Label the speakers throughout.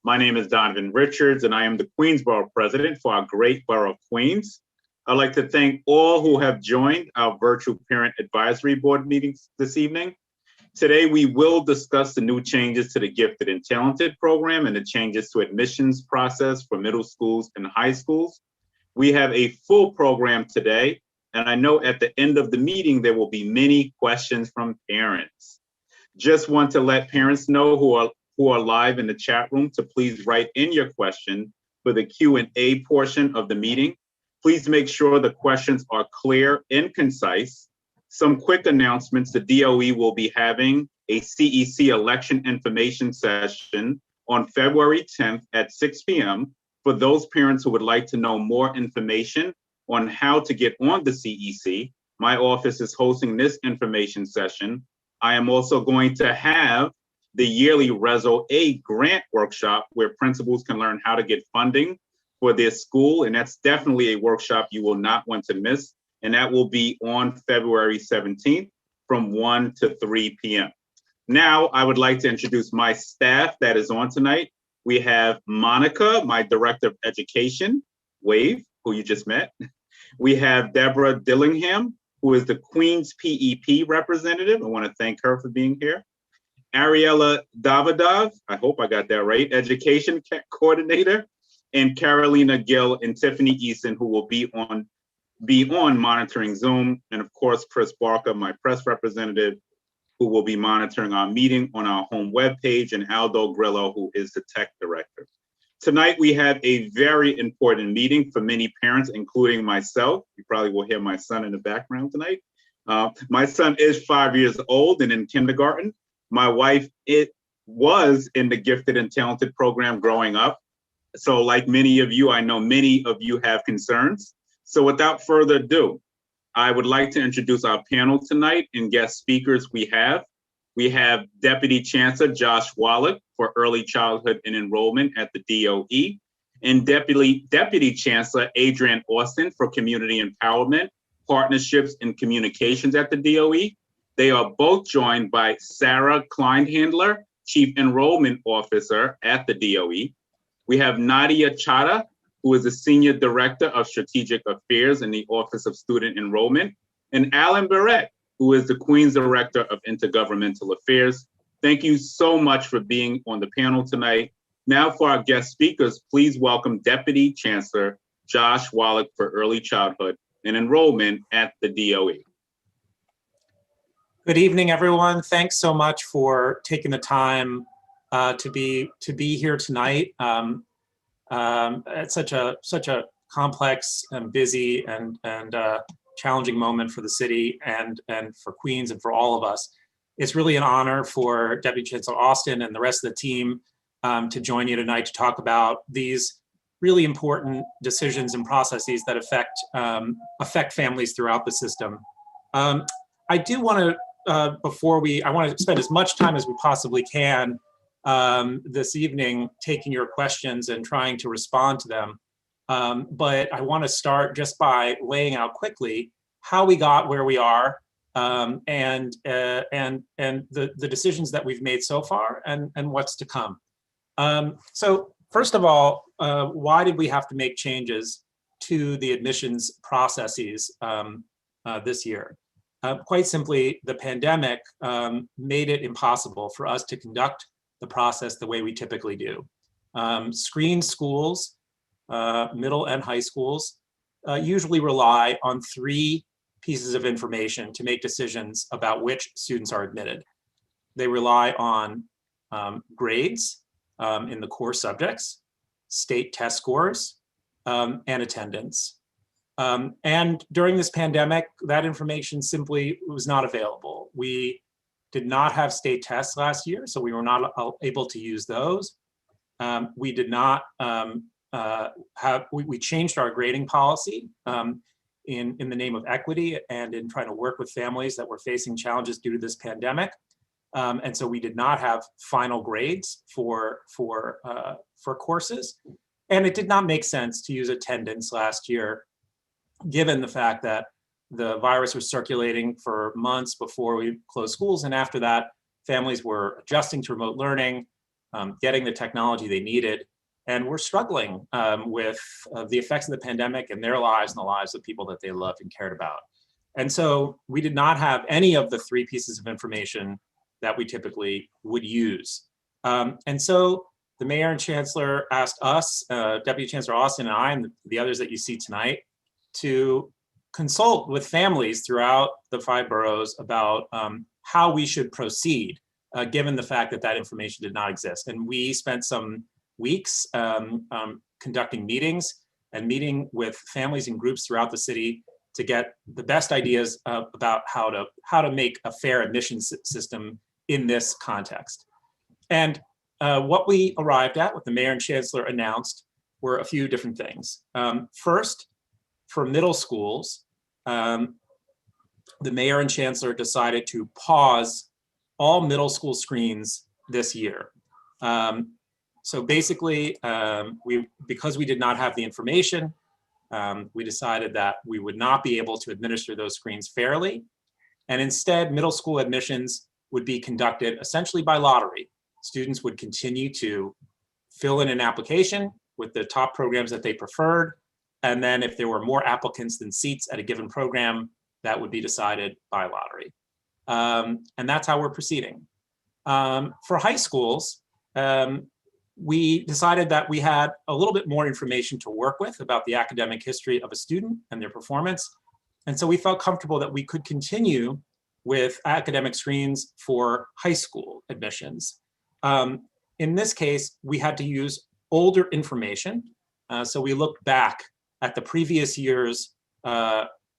Speaker 1: My name is Donovan Richards, and I am the Queensborough president for our great borough of Queens. I'd like to thank all who have joined our virtual parent advisory board meetings this evening. Today, we will discuss the new changes to the Gifted and Talented program and the changes to admissions process for middle schools and high schools. We have a full program today, and I know at the end of the meeting, there will be many questions from parents. Just want to let parents know who are live in the chat room to please write in your question for the Q&A portion of the meeting. Please make sure the questions are clear and concise. Some quick announcements: the DOE will be having a CEC election information session on February 10th at 6 p.m. For those parents who would like to know more information on how to get on the CEC, my office is hosting this information session. I am also going to have the yearly Reso A grant workshop where principals can learn how to get funding for their school. And that's definitely a workshop you will not want to miss. And that will be on February 17th from 1 to 3 p.m. Now, I would like to introduce my staff that is on tonight. We have Monica, my Director of Education, Wave, who you just met. We have Deborah Dillingham, who is the Queens PEP representative. I want to thank her for being here. Ariella Davidov, I hope I got that right, Education Coordinator, and Carolina Gill and Tiffany Eason, who will be on monitoring Zoom, and of course, Chris Barker, my press representative, who will be monitoring our meeting on our home webpage, and Aldo Grillo, who is the tech director. Tonight, we have a very important meeting for many parents, including myself. You probably will hear my son in the background tonight. My son is 5 years old and in kindergarten. My wife, was in the Gifted and Talented program growing up. So like many of you, I know many of you have concerns. So without further ado, I would like to introduce our panel tonight and guest speakers we have. We have Deputy Chancellor Josh Wallach for Early Childhood and Enrollment at the DOE, and Deputy Chancellor Adrienne Austin for Community Empowerment, Partnerships and Communications at the DOE. They are both joined by Sarah Kleinhandler, Chief Enrollment Officer at the DOE. We have Nadia Chada, who is the Senior Director of Strategic Affairs in the Office of Student Enrollment, and Alan Barrett, who is the Queens Director of Intergovernmental Affairs. Thank you so much for being on the panel tonight. Now for our guest speakers, please welcome Deputy Chancellor Josh Wallach for Early Childhood and Enrollment at the DOE.
Speaker 2: Good evening, everyone. Thanks so much for taking the time to be here tonight. It's such a complex and busy and challenging moment for the city and for Queens and for all of us. It's really an honor for Deputy Chancellor Austin and the rest of the team to join you tonight to talk about these really important decisions and processes that affect families throughout the system. I do want to, I want to spend as much time as we possibly can this evening taking your questions and trying to respond to them. But I want to start just by laying out quickly how we got where we are and the decisions that we've made so far and what's to come. So first of all, why did we have to make changes to the admissions processes this year? Quite simply, the pandemic made it impossible for us to conduct the process the way we typically do. Screen schools, middle and high schools, usually rely on 3 pieces of information to make decisions about which students are admitted. They rely on grades in the core subjects, state test scores, and attendance. And during this pandemic, that information simply was not available. We did not have state tests last year, so we were not able to use those. We did not we changed our grading policy in the name of equity and in trying to work with families that were facing challenges due to this pandemic. And so we did not have final grades for courses. And it did not make sense to use attendance last year, given the fact that the virus was circulating for months before we closed schools. And after that, families were adjusting to remote learning. getting the technology they needed, and were struggling with the effects of the pandemic in their lives and the lives of people that they loved and cared about. And so we did not have any of the three pieces of information that we typically would use. And so the mayor and chancellor asked us, Deputy Chancellor Austin and I, and the others that you see tonight, to consult with families throughout the 5 boroughs about how we should proceed, given the fact that that information did not exist. And we spent some weeks conducting meetings and meeting with families and groups throughout the city to get the best ideas about how to make a fair admissions system in this context. And what we arrived at, what the mayor and chancellor announced, were a few different things. First, for middle schools, the mayor and chancellor decided to pause all middle school screens this year. So basically, because we did not have the information, we decided that we would not be able to administer those screens fairly. And instead, middle school admissions would be conducted essentially by lottery. Students would continue to fill in an application with the top programs that they preferred. And then if there were more applicants than seats at a given program, that would be decided by lottery. And that's how we're proceeding. For high schools, we decided that we had a little bit more information to work with about the academic history of a student and their performance. And so we felt comfortable that we could continue with academic screens for high school admissions. In this case, we had to use older information. So we looked back at the previous year's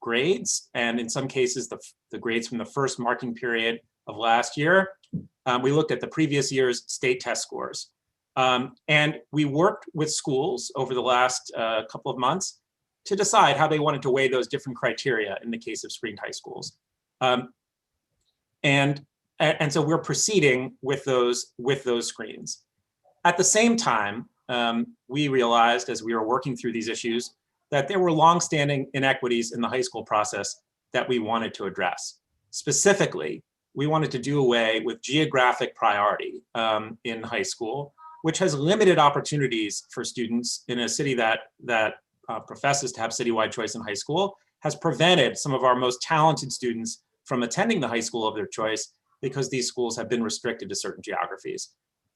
Speaker 2: grades, and in some cases, the grades from the first marking period of last year. We looked at the previous year's state test scores. And we worked with schools over the last couple of months to decide how they wanted to weigh those different criteria in the case of screened high schools. And so we're proceeding with those screens. At the same time, we realized as we were working through these issues that there were longstanding inequities in the high school process that we wanted to address. Specifically, we wanted to do away with geographic priority in high school, which has limited opportunities for students in a city that professes to have citywide choice in high school, has prevented some of our most talented students from attending the high school of their choice because these schools have been restricted to certain geographies.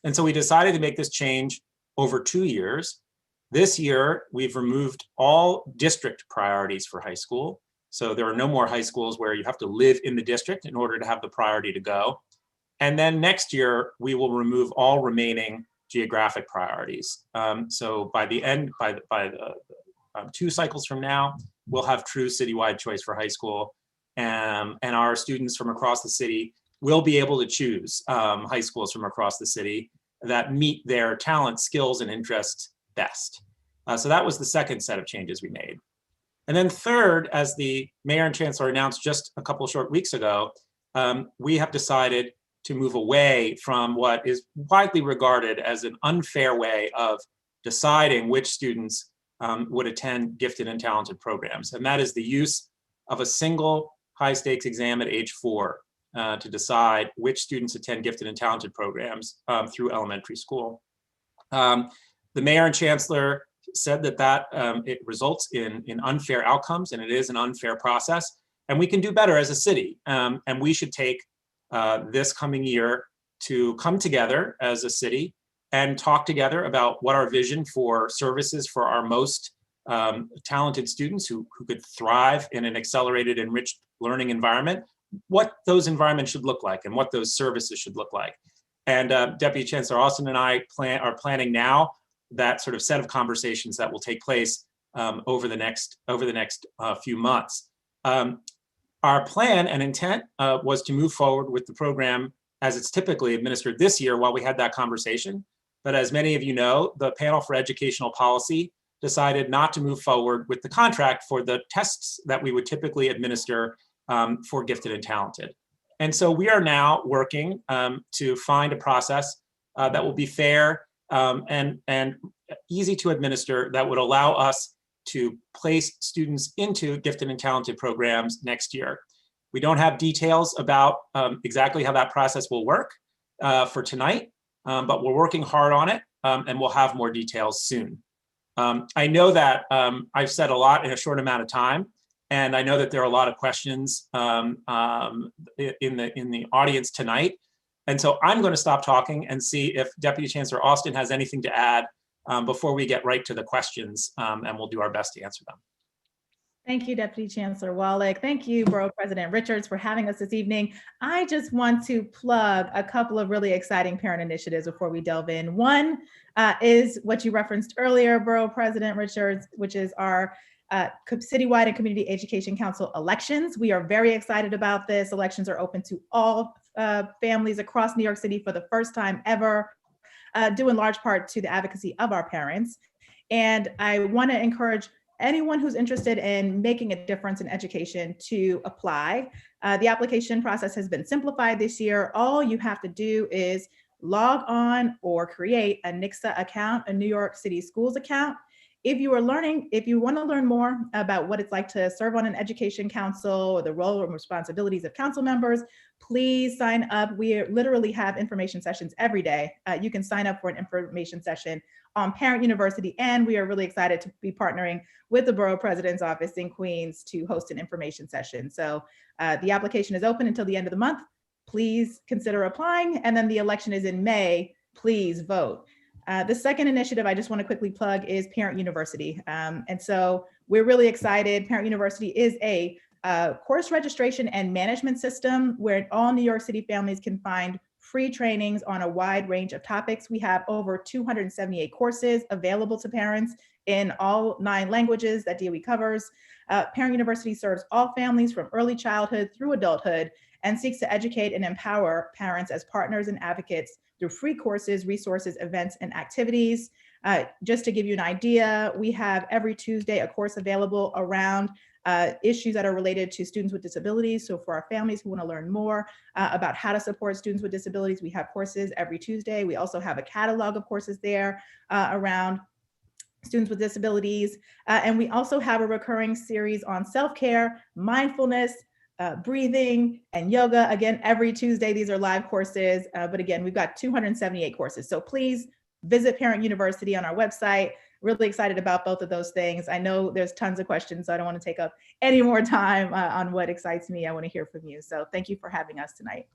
Speaker 2: And so we decided to make this change over 2 years. This year, we've removed all district priorities for high school. So there are no more high schools where you have to live in the district in order to have the priority to go. And then next year, we will remove all remaining geographic priorities. So by the end, by the 2 cycles from now, we'll have true citywide choice for high school. And our students from across the city will be able to choose high schools from across the city that meet their talent, skills, and interests best. So that was the second set of changes we made. And then third, as the mayor and chancellor announced just a couple short weeks ago, we have decided to move away from what is widely regarded as an unfair way of deciding which students would attend gifted and talented programs. And that is the use of a single high stakes exam at age 4 to decide which students attend gifted and talented programs through elementary school. The mayor and chancellor said that it results in unfair outcomes, and it is an unfair process, and we can do better as a city. And we should take this coming year to come together as a city and talk together about what our vision for services for our most talented students who could thrive in an accelerated, enriched learning environment, what those environments should look like and what those services should look like. And Deputy Chancellor Austin and I are planning now that sort of set of conversations that will take place over the next few months. Our plan and intent was to move forward with the program as it's typically administered this year while we had that conversation. But as many of you know, the Panel for Educational Policy decided not to move forward with the contract for the tests that we would typically administer for gifted and talented. And so we are now working to find a process that will be fair and easy to administer that would allow us to place students into gifted and talented programs next year. We don't have details about exactly how that process will work for tonight, but we're working hard on it, and we'll have more details soon. I know that I've said a lot in a short amount of time, and I know that there are a lot of questions in the audience tonight. And so I'm going to stop talking and see if Deputy Chancellor Austin has anything to add before we get right to the questions, and we'll do our best to answer them.
Speaker 3: Thank you, Deputy Chancellor Wallach. Thank you, Borough President Richards, for having us this evening. I just want to plug a couple of really exciting parent initiatives before we delve in. One is what you referenced earlier, Borough President Richards, which is our citywide and community education council elections. We are very excited about this. Elections are open to all families across New York City for the first time ever, due in large part to the advocacy of our parents. And I want to encourage anyone who's interested in making a difference in education to apply. The application process has been simplified this year. All you have to do is log on or create a NYCSA account, a New York City Schools account. If you want to learn more about what it's like to serve on an education council or the role and responsibilities of council members, please sign up. We literally have information sessions every day. You can sign up for an information session on Parent University, and we are really excited to be partnering with the Borough President's Office in Queens to host an information session. So the application is open until the end of the month. Please consider applying, and then the election is in May. Please vote. The second initiative I just want to quickly plug is Parent University. And so we're really excited. Parent University is a course registration and management system where all New York City families can find free trainings on a wide range of topics. We have over 278 courses available to parents in all 9 languages that DOE covers. Parent University serves all families from early childhood through adulthood and seeks to educate and empower parents as partners and advocates through free courses, resources, events, and activities. Just to give you an idea, we have every Tuesday a course available around issues that are related to students with disabilities. So for our families who want to learn more about how to support students with disabilities, we have courses every Tuesday. We also have a catalog of courses there around students with disabilities. And we also have a recurring series on self-care, mindfulness, breathing, and yoga. Again, every Tuesday, these are live courses. But again, we've got 278 courses. So please visit Parent University on our website. Really excited about both of those things. I know there's tons of questions, so I don't want to take up any more time on what excites me. I want to hear from you. So thank you for having us tonight.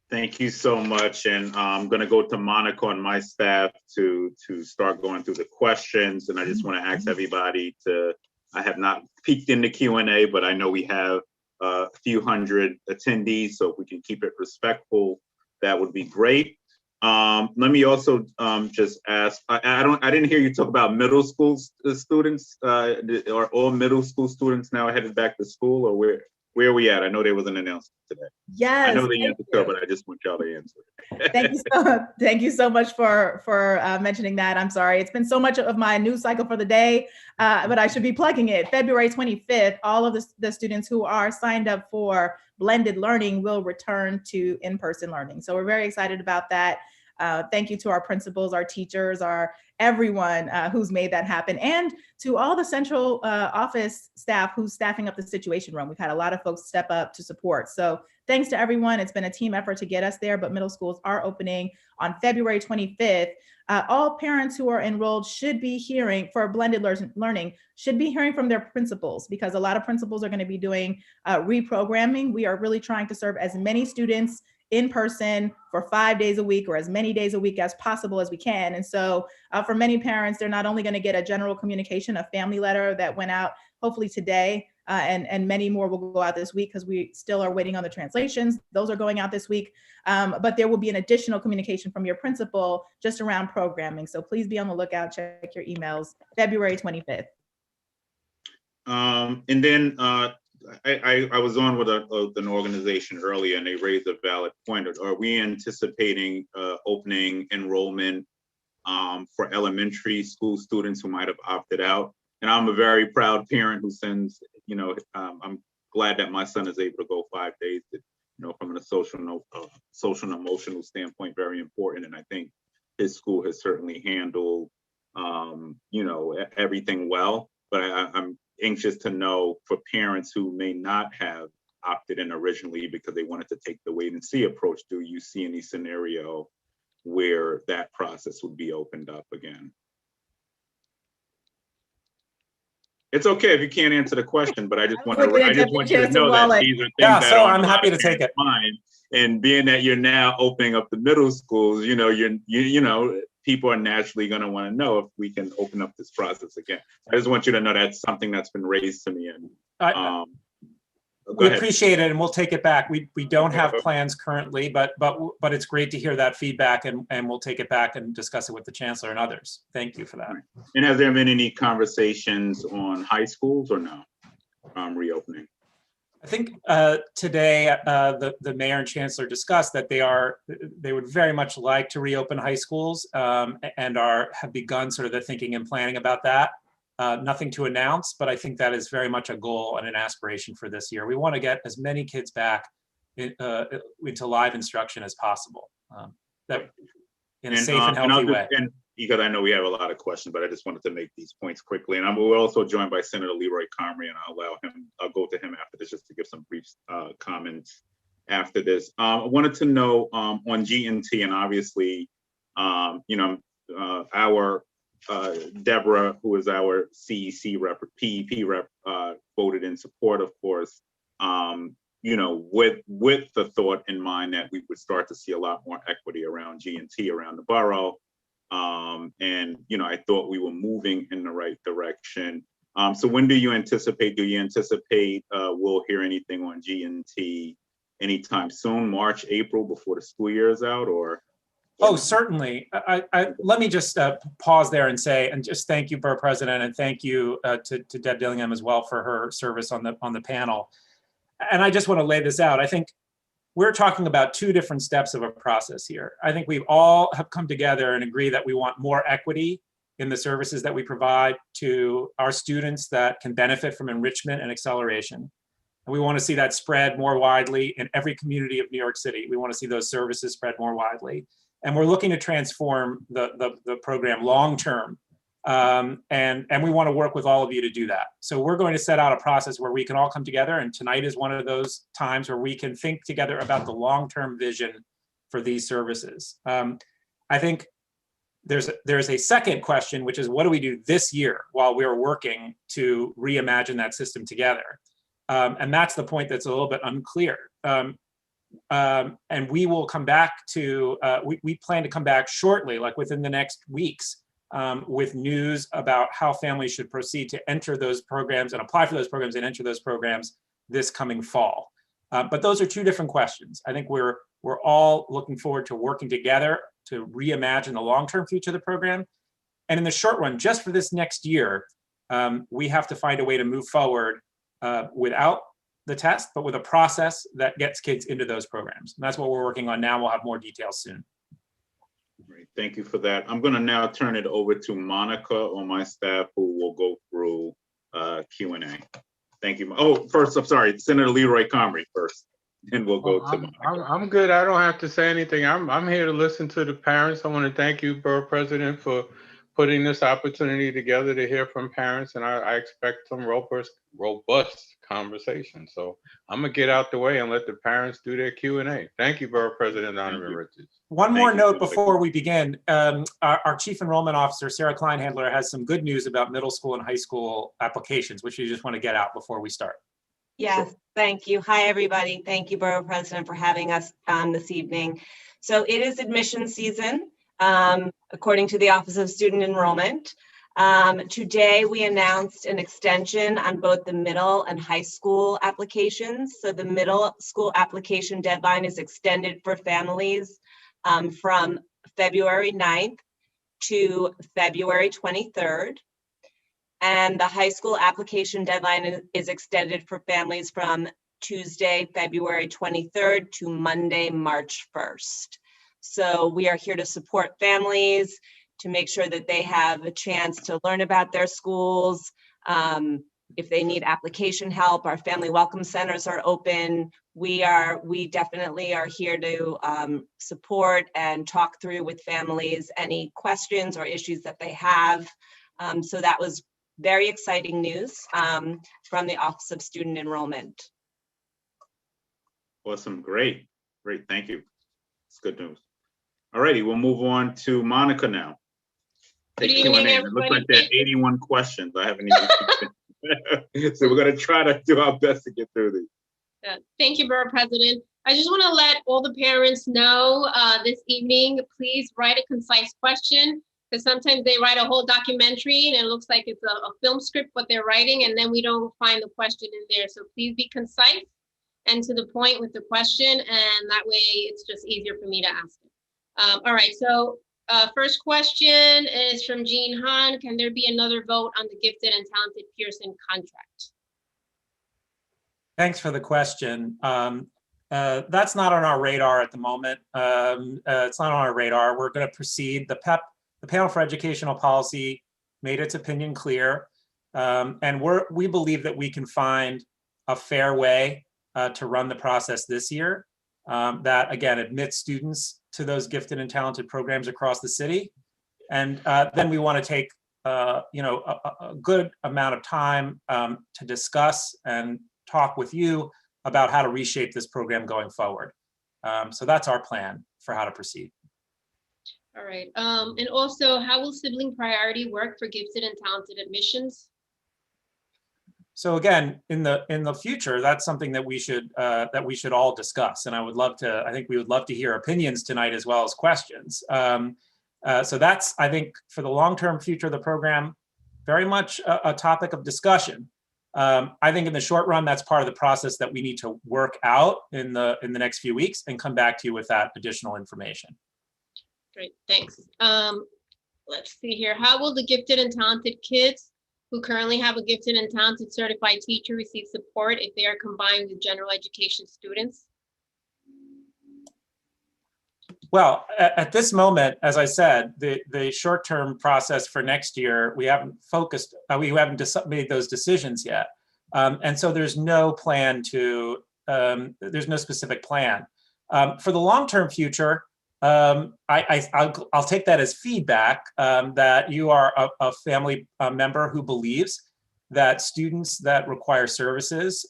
Speaker 1: Thank you so much. And I'm going to go to Monica and my staff to start going through the questions. And I just want to ask everybody to, I have not peeked in the Q&A, but I know we have a few hundred attendees, so if we can keep it respectful, that would be great. Let me also just ask, I didn't hear you talk about middle school students. Are all middle school students now headed back to school, or where are we at? I know there was an announcement today.
Speaker 3: Yes.
Speaker 1: I know the answer, but I just want y'all to answer.
Speaker 3: Thank you so much for mentioning that. I'm sorry. It's been so much of my news cycle for the day, but I should be plugging it. February 25th, all of the students who are signed up for blended learning will return to in-person learning. So we're very excited about that. Thank you to our principals, our teachers, everyone who's made that happen, and to all the central office staff who's staffing up the Situation Room. We've had a lot of folks step up to support. So thanks to everyone. It's been a team effort to get us there, but middle schools are opening on February 25th. All parents who are enrolled should be hearing, for blended learning, should be hearing from their principals, because a lot of principals are going to be doing reprogramming. We are really trying to serve as many students in person for 5 days a week, or as many days a week as possible as we can. And so for many parents, they're not only going to get a general communication, a family letter that went out hopefully today, and many more will go out this week because we still are waiting on the translations. Those are going out this week. But there will be an additional communication from your principal just around programming. So please be on the lookout, check your emails, February 25th.
Speaker 1: And then I was on with an organization earlier, and they raised a valid point. Are we anticipating opening enrollment for elementary school students who might have opted out? And I'm a very proud parent who sends, I'm glad that my son is able to go 5 days. From a social and emotional standpoint, very important. And I think his school has certainly handled, everything well. But I'm anxious to know, for parents who may not have opted in originally because they wanted to take the wait and see approach. Do you see any scenario where that process would be opened up again? It's okay if you can't answer the question, but I just want you to know that these are things that are
Speaker 2: I'm happy to take it.
Speaker 1: Mind. And being that you're now opening up the middle schools, you know, people are naturally going to want to know if we can open up this process again. I just want you to know that's something that's been raised to me. And
Speaker 2: we appreciate it, and we'll take it back. We don't have plans currently, but it's great to hear that feedback, and we'll take it back and discuss it with the chancellor and others. Thank you for that.
Speaker 1: And has there been any conversations on high schools or no reopening?
Speaker 2: I think today the mayor and chancellor discussed that they would very much like to reopen high schools and have begun sort of the thinking and planning about that. Nothing to announce, but I think that is very much a goal and an aspiration for this year. We want to get as many kids back into live instruction as possible, that in a safe and healthy way.
Speaker 1: And because I know we have a lot of questions, but I just wanted to make these points quickly. And we're also joined by Senator Leroy Comrie, and I'll go to him after this just to give some brief comments after this. I wanted to know on G&T, and obviously, you know, our Deborah, who is our CEC rep, PEP rep, voted in support, of course, you know, with the thought in mind that we would start to see a lot more equity around G&T around the borough. And, you know, I thought we were moving in the right direction. So when do you anticipate we'll hear anything on G&T anytime soon, March, April, before the school year is out, or?
Speaker 2: Oh, certainly. Let me just pause there and say, and just thank you, Borough President, and thank you to Deb Dillingham as well for her service on the panel. And I just want to lay this out. I think we're talking about two different steps of a process here. I think we all have come together and agree that we want more equity in the services that we provide to our students that can benefit from enrichment and acceleration. And we want to see that spread more widely in every community of New York City. We want to see those services spread more widely. And we're looking to transform the program long-term. And we want to work with all of you to do that. So we're going to set out a process where we can all come together. And tonight is one of those times where we can think together about the long-term vision for these services. I think there's a second question, which is what do we do this year while we're working to reimagine that system together? And that's the point that's a little bit unclear. And we will come back to, we plan to come back shortly, like within the next weeks, with news about how families should proceed to enter those programs and apply for those programs and enter those programs this coming fall. But those are two different questions. I think we're all looking forward to working together to reimagine the long-term future of the program. And in the short run, just for this next year, we have to find a way to move forward without the test, but with a process that gets kids into those programs. And that's what we're working on now. We'll have more details soon.
Speaker 1: Great, thank you for that. I'm going to now turn it over to Monica on my staff, who will go through Q&A. Thank you. Oh, first, I'm sorry, Senator Leroy Comrie first, and we'll go to Monica.
Speaker 4: I'm good. I don't have to say anything. I'm here to listen to the parents. I want to thank you, Borough President, for putting this opportunity together to hear from parents, and I expect some robust conversation. So I'm gonna get out the way and let the parents do their Q&A. Thank you, Borough President Donovan Richards.
Speaker 2: One more note before we begin. Our Chief Enrollment Officer, Sarah Kleinhandler, has some good news about middle school and high school applications, which you just want to get out before we start.
Speaker 5: Yes, thank you. Hi, everybody. Thank you, Borough President, for having us this evening. So it is admission season, according to the Office of Student Enrollment. Today, we announced an extension on both the middle and high school applications. So the middle school application deadline is extended for families from February 9th to February 23rd. And the high school application deadline is extended for families from Tuesday, February 23rd to Monday, March 1st. So we are here to support families, to make sure that they have a chance to learn about their schools. If they need application help, our family welcome centers are open. We definitely are here to support and talk through with families any questions or issues that they have. So that was very exciting news from the Office of Student Enrollment.
Speaker 1: Awesome, great, thank you. It's good news. All righty, we'll move on to Monica now.
Speaker 6: Good evening,
Speaker 1: Q&A. It looks like there are 81 questions. I haven't even. So we're going to try to do our best to get through these.
Speaker 6: Thank you, Borough President. I just want to let all the parents know this evening, please write a concise question, because sometimes they write a whole documentary and it looks like it's a film script what they're writing, and then we don't find the question in there. So please be concise and to the point with the question, and that way it's just easier for me to ask it. All right, so first question is from Jean Han. Can there be another vote on the gifted and talented Pearson contract?
Speaker 2: Thanks for the question. That's not on our radar at the moment. It's not on our radar. We're going to proceed. The Panel for Educational Policy made its opinion clear, and we believe that we can find a fair way to run the process this year that, again, admits students to those gifted and talented programs across the city. And then we want to take a good amount of time to discuss and talk with you about how to reshape this program going forward. So that's our plan for how to proceed.
Speaker 6: All right. And also, how will sibling priority work for gifted and talented admissions?
Speaker 2: So again, in the future, that's something that we should all discuss. And I think we would love to hear opinions tonight as well as questions. So that's, I think, for the long-term future of the program, very much a topic of discussion. I think in the short run, that's part of the process that we need to work out in the next few weeks and come back to you with that additional information.
Speaker 6: Great, thanks. Let's see here. How will the gifted and talented kids who currently have a gifted and talented certified teacher receive support if they are combined with general education students?
Speaker 2: Well, at this moment, as I said, the short-term process for next year, we haven't made those decisions yet. And so there's no plan there's no specific plan. For the long-term future, I'll take that as feedback that you are a family member who believes that students that require services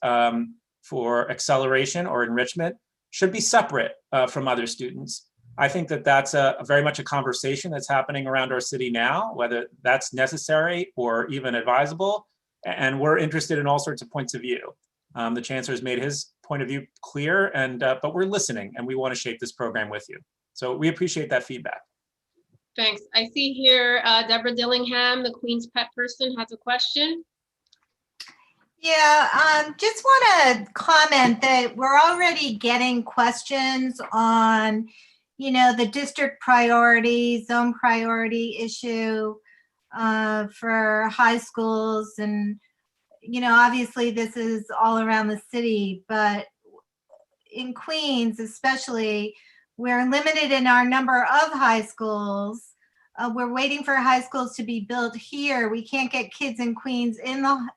Speaker 2: for acceleration or enrichment should be separate from other students. I think that that's very much a conversation that's happening around our city now, whether that's necessary or even advisable. And we're interested in all sorts of points of view. The chancellor's made his point of view clear, but we're listening and we want to shape this program with you. So we appreciate that feedback.
Speaker 6: Thanks. I see here Deborah Dillingham, the Queen's pet person, has a question.
Speaker 7: Yeah, just want to comment that we're already getting questions on, the district priority, zone priority issue for high schools. And, obviously this is all around the city, but in Queens especially, we're limited in our number of high schools. We're waiting for high schools to be built here. We can't get kids in Queens in the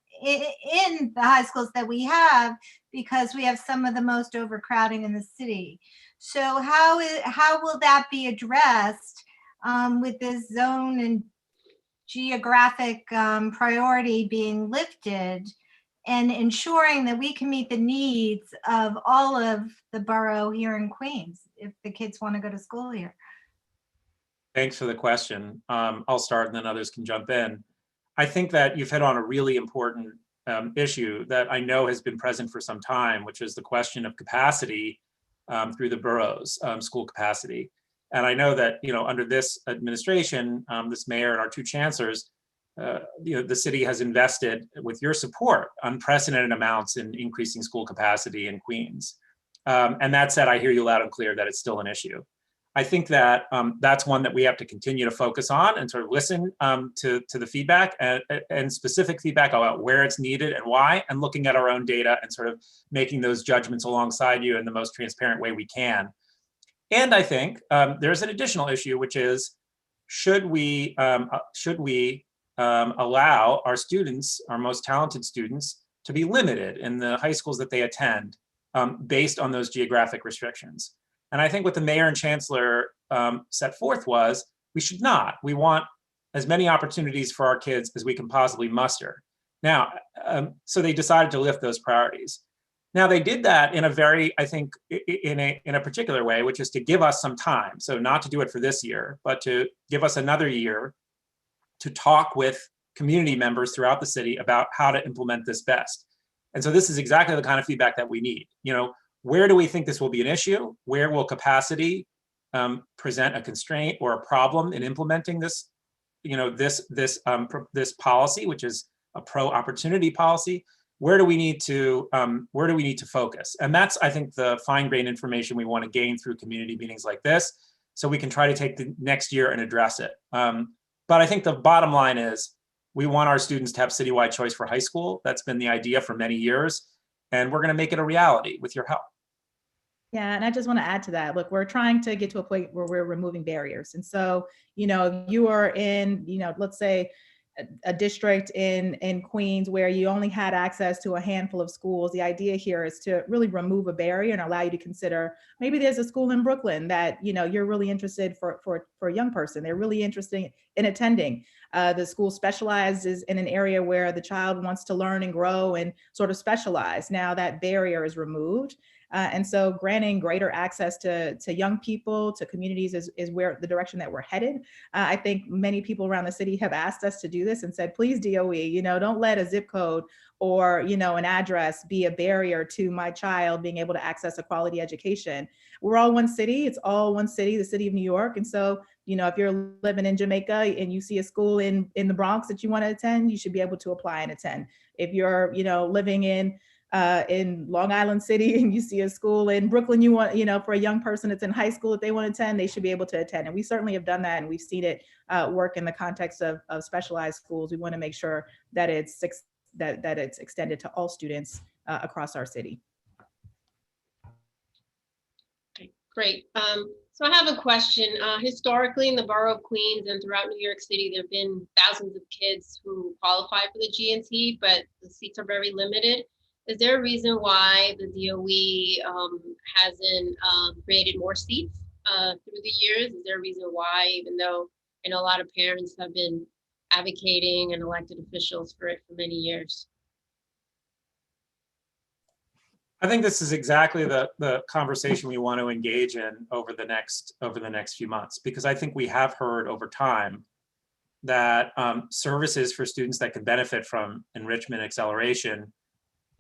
Speaker 7: high schools that we have because we have some of the most overcrowding in the city. So how will that be addressed with this zone and geographic priority being lifted and ensuring that we can meet the needs of all of the borough here in Queens if the kids want to go to school here?
Speaker 2: Thanks for the question. I'll start and then others can jump in. I think that you've hit on a really important issue that I know has been present for some time, which is the question of capacity through the boroughs, school capacity. And I know that, under this administration, this mayor and our two chancellors, the city has invested, with your support, unprecedented amounts in increasing school capacity in Queens. And that said, I hear you loud and clear that it's still an issue. I think that that's one that we have to continue to focus on and sort of listen to the feedback and specific feedback about where it's needed and why, and looking at our own data and sort of making those judgments alongside you in the most transparent way we can. And I think there's an additional issue, which is, should we allow our students, our most talented students, to be limited in the high schools that they attend based on those geographic restrictions? And I think what the mayor and chancellor set forth was, we should not. We want as many opportunities for our kids as we can possibly muster. Now, so they decided to lift those priorities. Now they did that in a very, I think, in a particular way, which is to give us some time. So not to do it for this year, but to give us another year to talk with community members throughout the city about how to implement this best. And so this is exactly the kind of feedback that we need. Where do we think this will be an issue? Where will capacity present a constraint or a problem in implementing this, this policy, which is a pro-opportunity policy? Where do we need to focus? And that's, I think, the fine-grained information we want to gain through community meetings like this, so we can try to take the next year and address it. But I think the bottom line is we want our students to have citywide choice for high school. That's been the idea for many years, and we're going to make it a reality with your help.
Speaker 3: Yeah, and I just want to add to that. Look, we're trying to get to a point where we're removing barriers. And so, if you are in, let's say a district in Queens where you only had access to a handful of schools, the idea here is to really remove a barrier and allow you to consider, maybe there's a school in Brooklyn that, you're really interested for a young person. They're really interested in attending. The school specializes in an area where the child wants to learn and grow and sort of specialize. Now that barrier is removed. And so granting greater access to young people, to communities is where the direction that we're headed. I think many people around the city have asked us to do this and said, please, DOE, don't let a zip code or, an address be a barrier to my child being able to access a quality education. We're all one city. It's all one city, the city of New York. And so, if you're living in Jamaica and you see a school in the Bronx that you want to attend, you should be able to apply and attend. If you're, living in Long Island City and you see a school in Brooklyn, you want, for a young person that's in high school, if they want to attend, they should be able to attend. And we certainly have done that, and we've seen it work in the context of specialized schools. We want to make sure that it's extended to all students across our city.
Speaker 6: Okay, great. So I have a question. Historically, in the borough of Queens and throughout New York City, there have been thousands of kids who qualify for the GNT, but the seats are very limited. Is there a reason why the DOE hasn't created more seats through the years? Is there a reason why, even though I know a lot of parents have been advocating and elected officials for it for many years?
Speaker 2: I think this is exactly the conversation we want to engage in over the next few months, because I think we have heard over time that services for students that can benefit from enrichment acceleration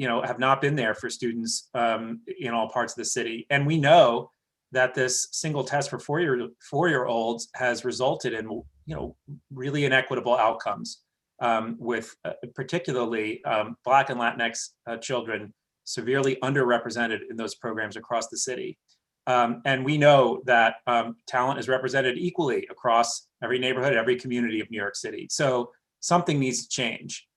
Speaker 2: have not been there for students in all parts of the city. And we know that this single test for four-year-olds has resulted in, really inequitable outcomes with particularly Black and Latinx children severely underrepresented in those programs across the city. And we know that talent is represented equally across every neighborhood, every community of New York City. So something needs to change.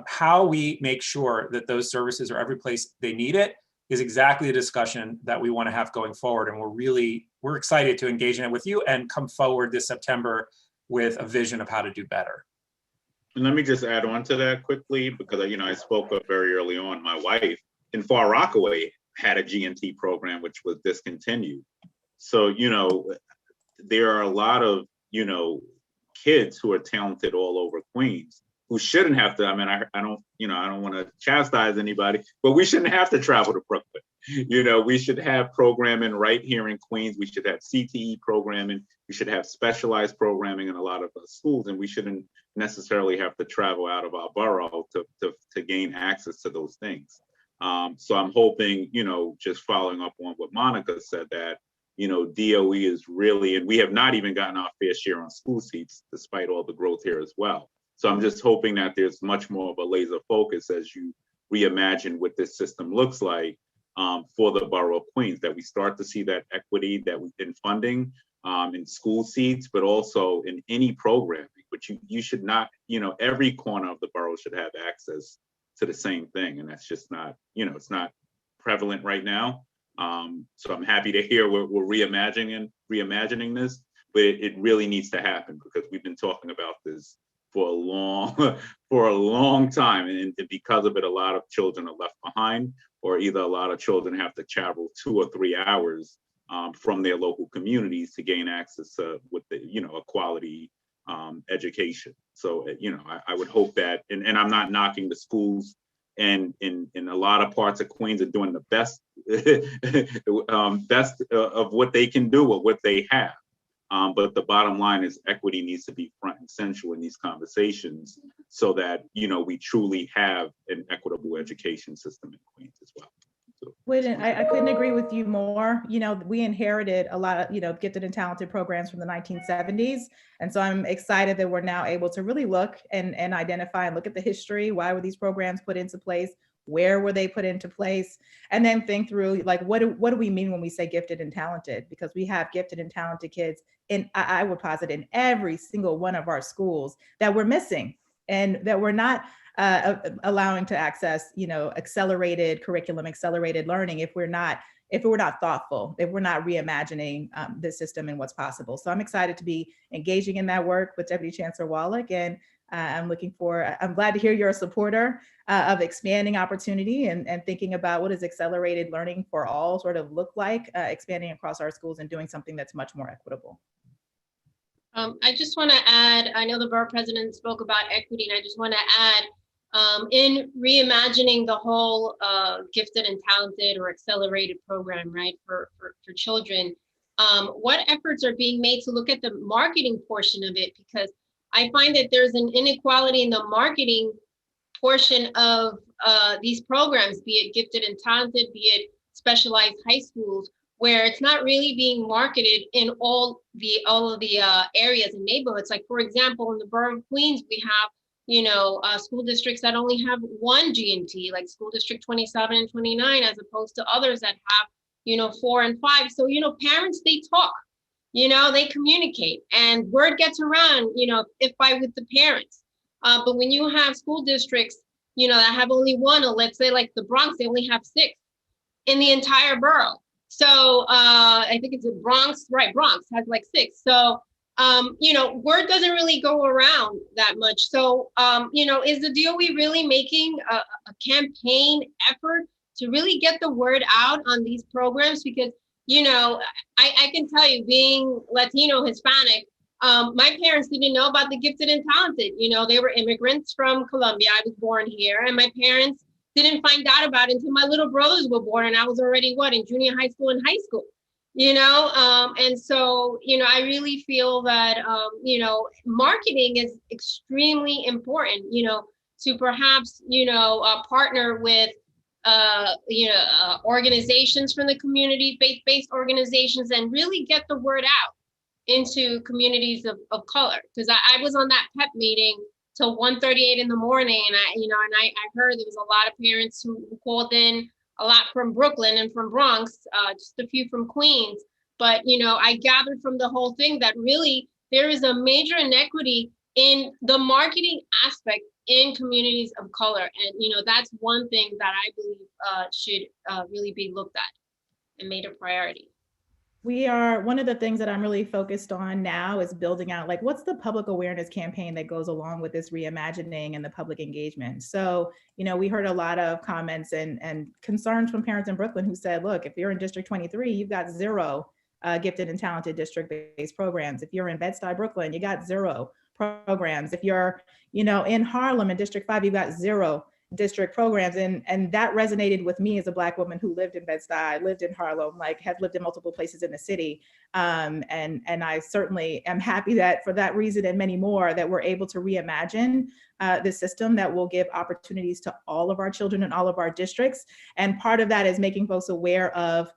Speaker 2: How we make sure that those services are every place they need it is exactly the discussion that we want to have going forward. And we're excited to engage in it with you and come forward this September with a vision of how to do better.
Speaker 1: And let me just add on to that quickly, because I spoke up very early on. My wife in Far Rockaway had a GNT program which was discontinued. So, there are a lot of, kids who are talented all over Queens who shouldn't have to. I mean, I don't want to chastise anybody, but we shouldn't have to travel to Brooklyn. We should have programming right here in Queens. We should have CTE programming. We should have specialized programming in a lot of schools, and we shouldn't necessarily have to travel out of our borough to gain access to those things. So I'm hoping, just following up on what Monica said, that, DOE is really, and we have not even gotten our fair share on school seats, despite all the growth here as well. So I'm just hoping that there's much more of a laser focus as you reimagine what this system looks like for the borough of Queens, that we start to see that equity that we've been funding in school seats, but also in any programming. But you should not, every corner of the borough should have access to the same thing. And that's just not, it's not prevalent right now. So I'm happy to hear we're reimagining this, but it really needs to happen, because we've been talking about this for a long time. And because of it, a lot of children are left behind, or either a lot of children have to travel 2 or 3 hours from their local communities to gain access to a quality education. So, I would hope that, and I'm not knocking the schools and in a lot of parts of Queens are doing the best best of what they can do with what they have. But the bottom line is equity needs to be front and central in these conversations so that, you know, we truly have an equitable education system in Queens as well. So,
Speaker 3: I couldn't agree with you more. You know, we inherited a lot of, you know, gifted and talented programs from the 1970s. And so I'm excited that we're now able to really look and identify and look at the history. Why were these programs put into place? Where were they put into place? And then think through, like, what do we mean when we say gifted and talented? Because we have gifted and talented kids in, I would posit, in every single one of our schools that we're missing and that we're not allowing to access, you know, accelerated curriculum, accelerated learning if we're not thoughtful, if we're not reimagining the system and what's possible. So I'm excited to be engaging in that work with Deputy Chancellor Wallach, and I'm glad to hear you're a supporter of expanding opportunity and thinking about what does accelerated learning for all sort of look like, expanding across our schools and doing something that's much more equitable.
Speaker 6: I just want to add, I know the borough president spoke about equity, and I just want to add, in reimagining the whole gifted and talented or accelerated program, right, for children, what efforts are being made to look at the marketing portion of it? Because I find that there's an inequality in the marketing portion of these programs, be it gifted and talented, be it specialized high schools, where it's not really being marketed in all of the areas and neighborhoods. Like, for example, in the borough of Queens, we have, you know, school districts that only have one G&T, like School District 27 and 29, as opposed to others that have, you know, 4 and 5. So, you know, parents, they talk, you know, they communicate, and word gets around, you know, if by with the parents. But when you have school districts, you know, that have only one, or let's say like the Bronx, they only have 6 in the entire borough. So I think it's the Bronx, right? Bronx has like 6. So, you know, word doesn't really go around that much. So, you know, is the DOE really making a campaign effort to really get the word out on these programs? Because, you know, I can tell you, being Latino, Hispanic, my parents didn't know about the gifted and talented. You know, they were immigrants from Colombia. I was born here, and my parents didn't find out about it until my little brothers were born, and I was already, in junior high school and high school, you know? And so, you know, I really feel that, you know, marketing is extremely important, you know, to perhaps, you know, partner with, you know, organizations from the community, faith-based organizations, and really get the word out into communities of color. Because I was on that PEP meeting till 1:38 in the morning. And I heard there was a lot of parents who called in, a lot from Brooklyn and from Bronx, just a few from Queens. But, you know, I gathered from the whole thing that really there is a major inequity in the marketing aspect in communities of color. And, you know, that's one thing that I believe should really be looked at and made a priority.
Speaker 3: One of the things that I'm really focused on now is building out, like, what's the public awareness campaign that goes along with this reimagining and the public engagement? So, you know, we heard a lot of comments and concerns from parents in Brooklyn who said, look, if you're in District 23, you've got 0 gifted and talented district-based programs. If you're in Bed-Stuy, Brooklyn, you got 0 programs. If you're, you know, in Harlem in District 5, you've got 0 district programs. And that resonated with me as a Black woman who lived in Bed-Stuy, lived in Harlem, like have lived in multiple places in the city. And I certainly am happy that for that reason and many more, that we're able to reimagine the system that will give opportunities to all of our children in all of our districts. And part of that is making folks aware of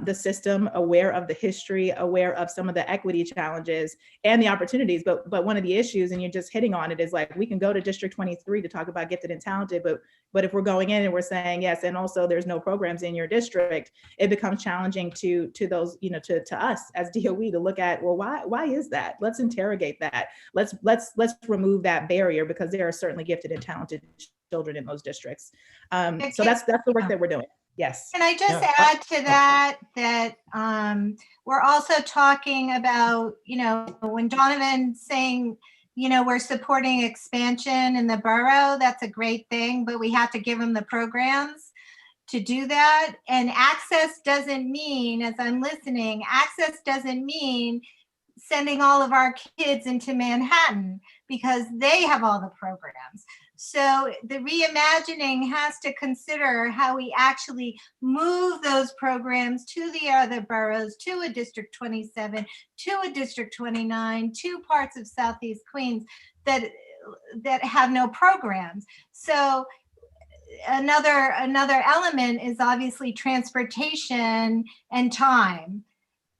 Speaker 3: the system, aware of the history, aware of some of the equity challenges and the opportunities. But one of the issues, and you're just hitting on it, is like, we can go to District 23 to talk about gifted and talented, but if we're going in and we're saying, yes, and also there's no programs in your district, it becomes challenging to those, you know, to us as DOE to look at, well, why is that? Let's interrogate that. Let's remove that barrier, because there are certainly gifted and talented children in those districts. So that's the work that we're doing. Yes.
Speaker 7: Can I just add to that, we're also talking about, you know, when Donovan's saying, you know, we're supporting expansion in the borough, that's a great thing, but we have to give them the programs to do that. And access doesn't mean, as I'm listening, access doesn't mean sending all of our kids into Manhattan, because they have all the programs. So the reimagining has to consider how we actually move those programs to the other boroughs, to a District 27, to a District 29, to parts of Southeast Queens that have no programs. So another element is obviously transportation and time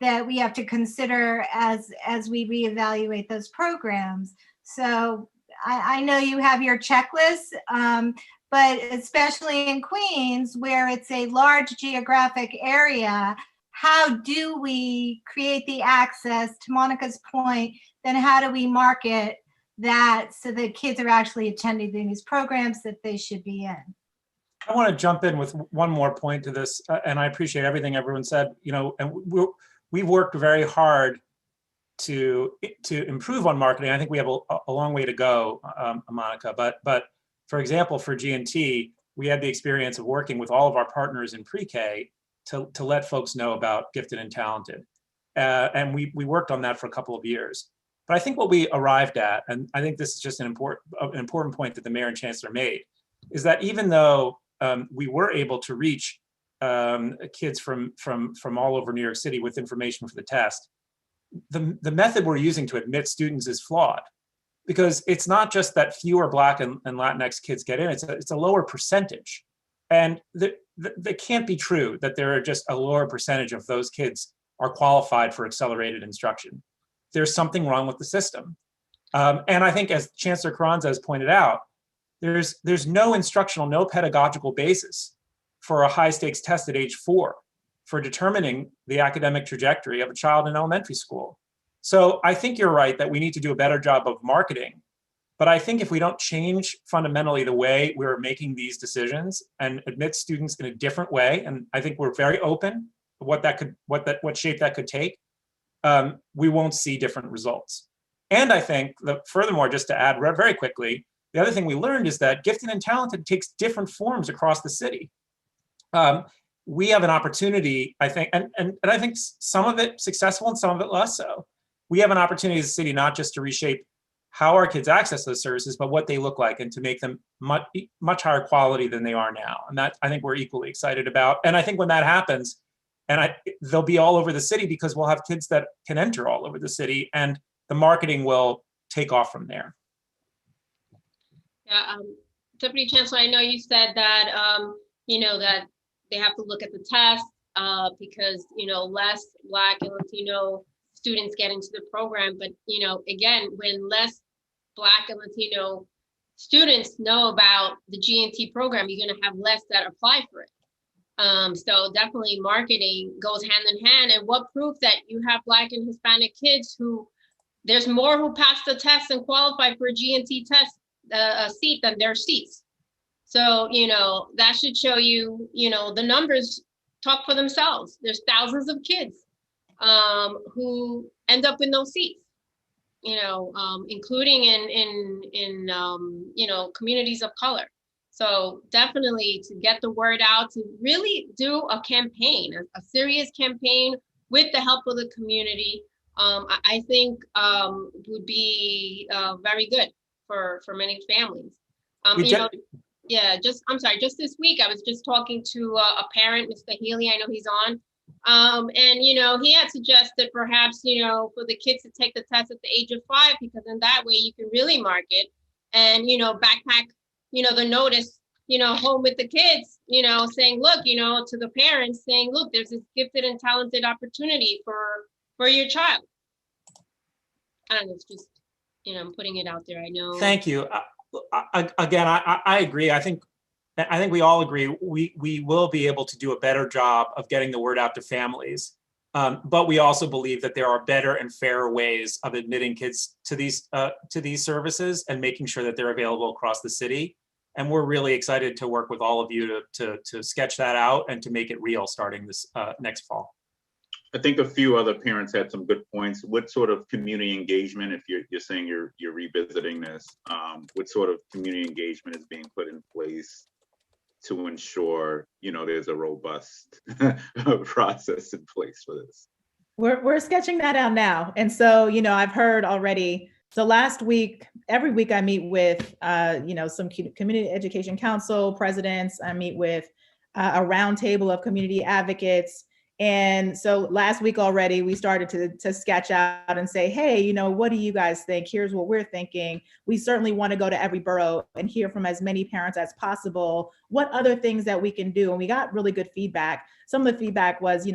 Speaker 7: that we have to consider as we reevaluate those programs. So I know you have your checklist, but especially in Queens, where it's a large geographic area, how do we create the access, to Monica's point, then how do we market that so that kids are actually attending these programs that they should be in?
Speaker 2: I want to jump in with one more point to this, and I appreciate everything everyone said, and we've worked very hard to improve on marketing. I think we have a long way to go, Monica, but for example, for G&T, we had the experience of working with all of our partners in pre-K to let folks know about Gifted and Talented. And we worked on that for a couple of years. But I think what we arrived at, and I think this is just an important point that the mayor and chancellor made, is that even though we were able to reach kids from all over New York City with information for the test, the method we're using to admit students is flawed, because it's not just that fewer Black and Latinx kids get in, it's a lower percentage. And that can't be true that there are just a lower percentage of those kids are qualified for accelerated instruction. There's something wrong with the system. And I think, as Chancellor Carranza has pointed out, there's no instructional, no pedagogical basis for a high stakes test at age 4 for determining the academic trajectory of a child in elementary school. So I think you're right that we need to do a better job of marketing. But I think if we don't change fundamentally the way we're making these decisions and admit students in a different way, and I think we're very open to what shape that could take, we won't see different results. And I think that furthermore, just to add very quickly, the other thing we learned is that Gifted and Talented takes different forms across the city. We have an opportunity, I think, and I think some of it successful and some of it less so. We have an opportunity as a city not just to reshape how our kids access those services, but what they look like, and to make them much higher quality than they are now. And that I think we're equally excited about. And I think when that happens, they'll be all over the city, because we'll have kids that can enter all over the city, and the marketing will take off from there.
Speaker 6: Yeah, Deputy Chancellor, I know you said that that they have to look at the test because less Black and Latino students get into the program. But again, when less Black and Latino students know about the G&T program, you're going to have less that apply for it. So definitely marketing goes hand in hand. And what proof that you have Black and Hispanic kids who, there's more who pass the test and qualify for a G&T test seat than there are seats. So, that should show you, the numbers talk for themselves. There's thousands of kids who end up in those seats, including in communities of color. So definitely to get the word out, to really do a campaign, a serious campaign with the help of the community, I think would be very good for many families. Just this week, I was just talking to a parent, Mr. Healy, I know he's on. And he had suggested perhaps, for the kids to take the test at the age of 5, because in that way you can really market and, backpack, the notice, home with the kids, saying, look, to the parents saying, look, there's this gifted and talented opportunity for your child. I don't know, it's just, I'm putting it out there. I know.
Speaker 2: Thank you. Again, I agree. I think we all agree we will be able to do a better job of getting the word out to families. But we also believe that there are better and fairer ways of admitting kids to these services and making sure that they're available across the city. And we're really excited to work with all of you to sketch that out and to make it real starting this next fall.
Speaker 1: I think a few other parents had some good points. What sort of community engagement, if you're saying you're revisiting this, what sort of community engagement is being put in place to ensure there's a robust process in place for this?
Speaker 3: We're sketching that out now. And so, I've heard already So last week, every week I meet with, some community education council presidents. I meet with a roundtable of community advocates. And so last week already, we started to sketch out and say, hey, what do you guys think? Here's what we're thinking. We certainly want to go to every borough and hear from as many parents as possible. What other things that we can do? And we got really good feedback. Some of the feedback was,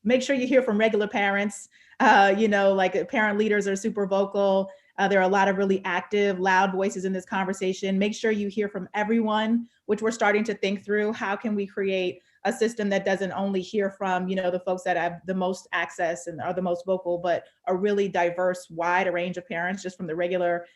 Speaker 3: make sure you hear from regular parents. Like parent leaders are super vocal. There are a lot of really active, loud voices in this conversation. Make sure you hear from everyone, which we're starting to think through. How can we create a system that doesn't only hear from, the folks that have the most access and are the most vocal, but a really diverse, wide range of parents, just from the regular,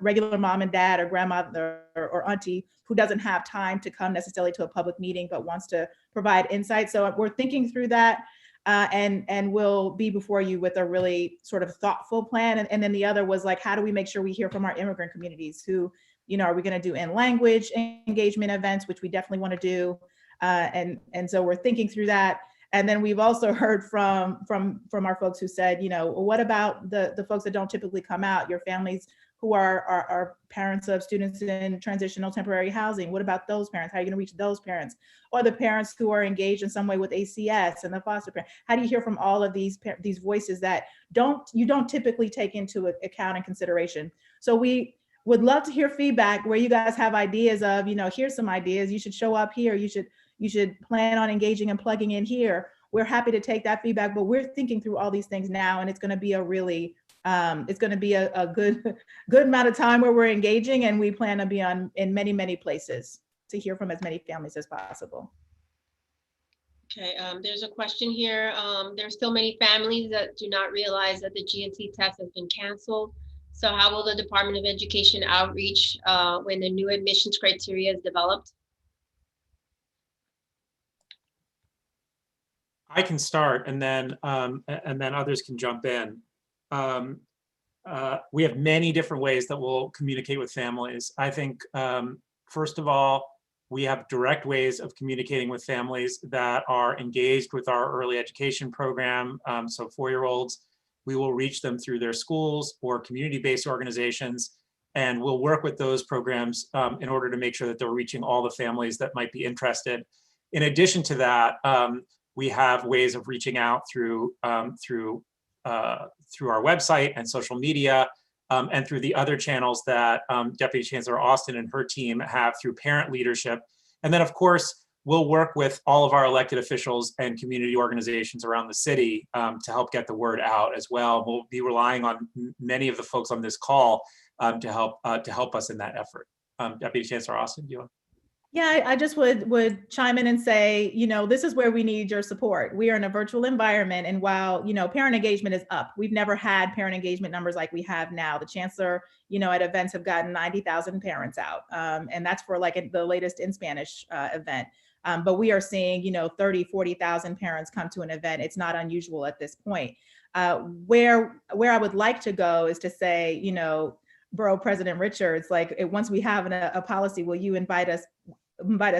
Speaker 3: regular mom and dad or grandmother or auntie who doesn't have time to come necessarily to a public meeting, but wants to provide insight. So we're thinking through that. And we'll be before you with a really sort of thoughtful plan. And then the other was like, how do we make sure we hear from our immigrant communities who, are we going to do in language engagement events, which we definitely want to do. And so we're thinking through that. And then we've also heard from our folks who said, what about the folks that don't typically come out, your families who are parents of students in transitional temporary housing? What about those parents? How are you going to reach those parents? Or the parents who are engaged in some way with ACS and the foster parent? How do you hear from all of these voices that you don't typically take into account and consideration? So we would love to hear feedback where you guys have ideas of, here's some ideas. You should show up here. You should plan on engaging and plugging in here. We're happy to take that feedback, but we're thinking through all these things now, and it's going to be a really it's going to be a good amount of time where we're engaging, and we plan to be in many, many places to hear from as many families as possible.
Speaker 6: Okay, there's a question here. There's still many families that do not realize that the GNC test has been canceled. So how will the Department of Education outreach when the new admissions criteria is developed?
Speaker 2: I can start, and then others can jump in. We have many different ways that we'll communicate with families. I think, first of all, we have direct ways of communicating with families that are engaged with our early education program. So 4-year-olds, we will reach them through their schools or community-based organizations, and we'll work with those programs in order to make sure that they're reaching all the families that might be interested. In addition to that, we have ways of reaching out through our website and social media, and through the other channels that Deputy Chancellor Austin and her team have through parent leadership. And then, of course, we'll work with all of our elected officials and community organizations around the city to help get the word out as well. We'll be relying on many of the folks on this call to help us in that effort. Deputy Chancellor Austin, do you want?
Speaker 3: Yeah, I just would chime in and say, this is where we need your support. We are in a virtual environment, and while, parent engagement is up, we've never had parent engagement numbers like we have now. The chancellor, at events have gotten 90,000 parents out, and that's for like the latest in Spanish event. But we are seeing, 30, 40,000 parents come to an event. It's not unusual at this point. Where I would like to go is to say, Borough President Richards, like once we have a policy, will you invite us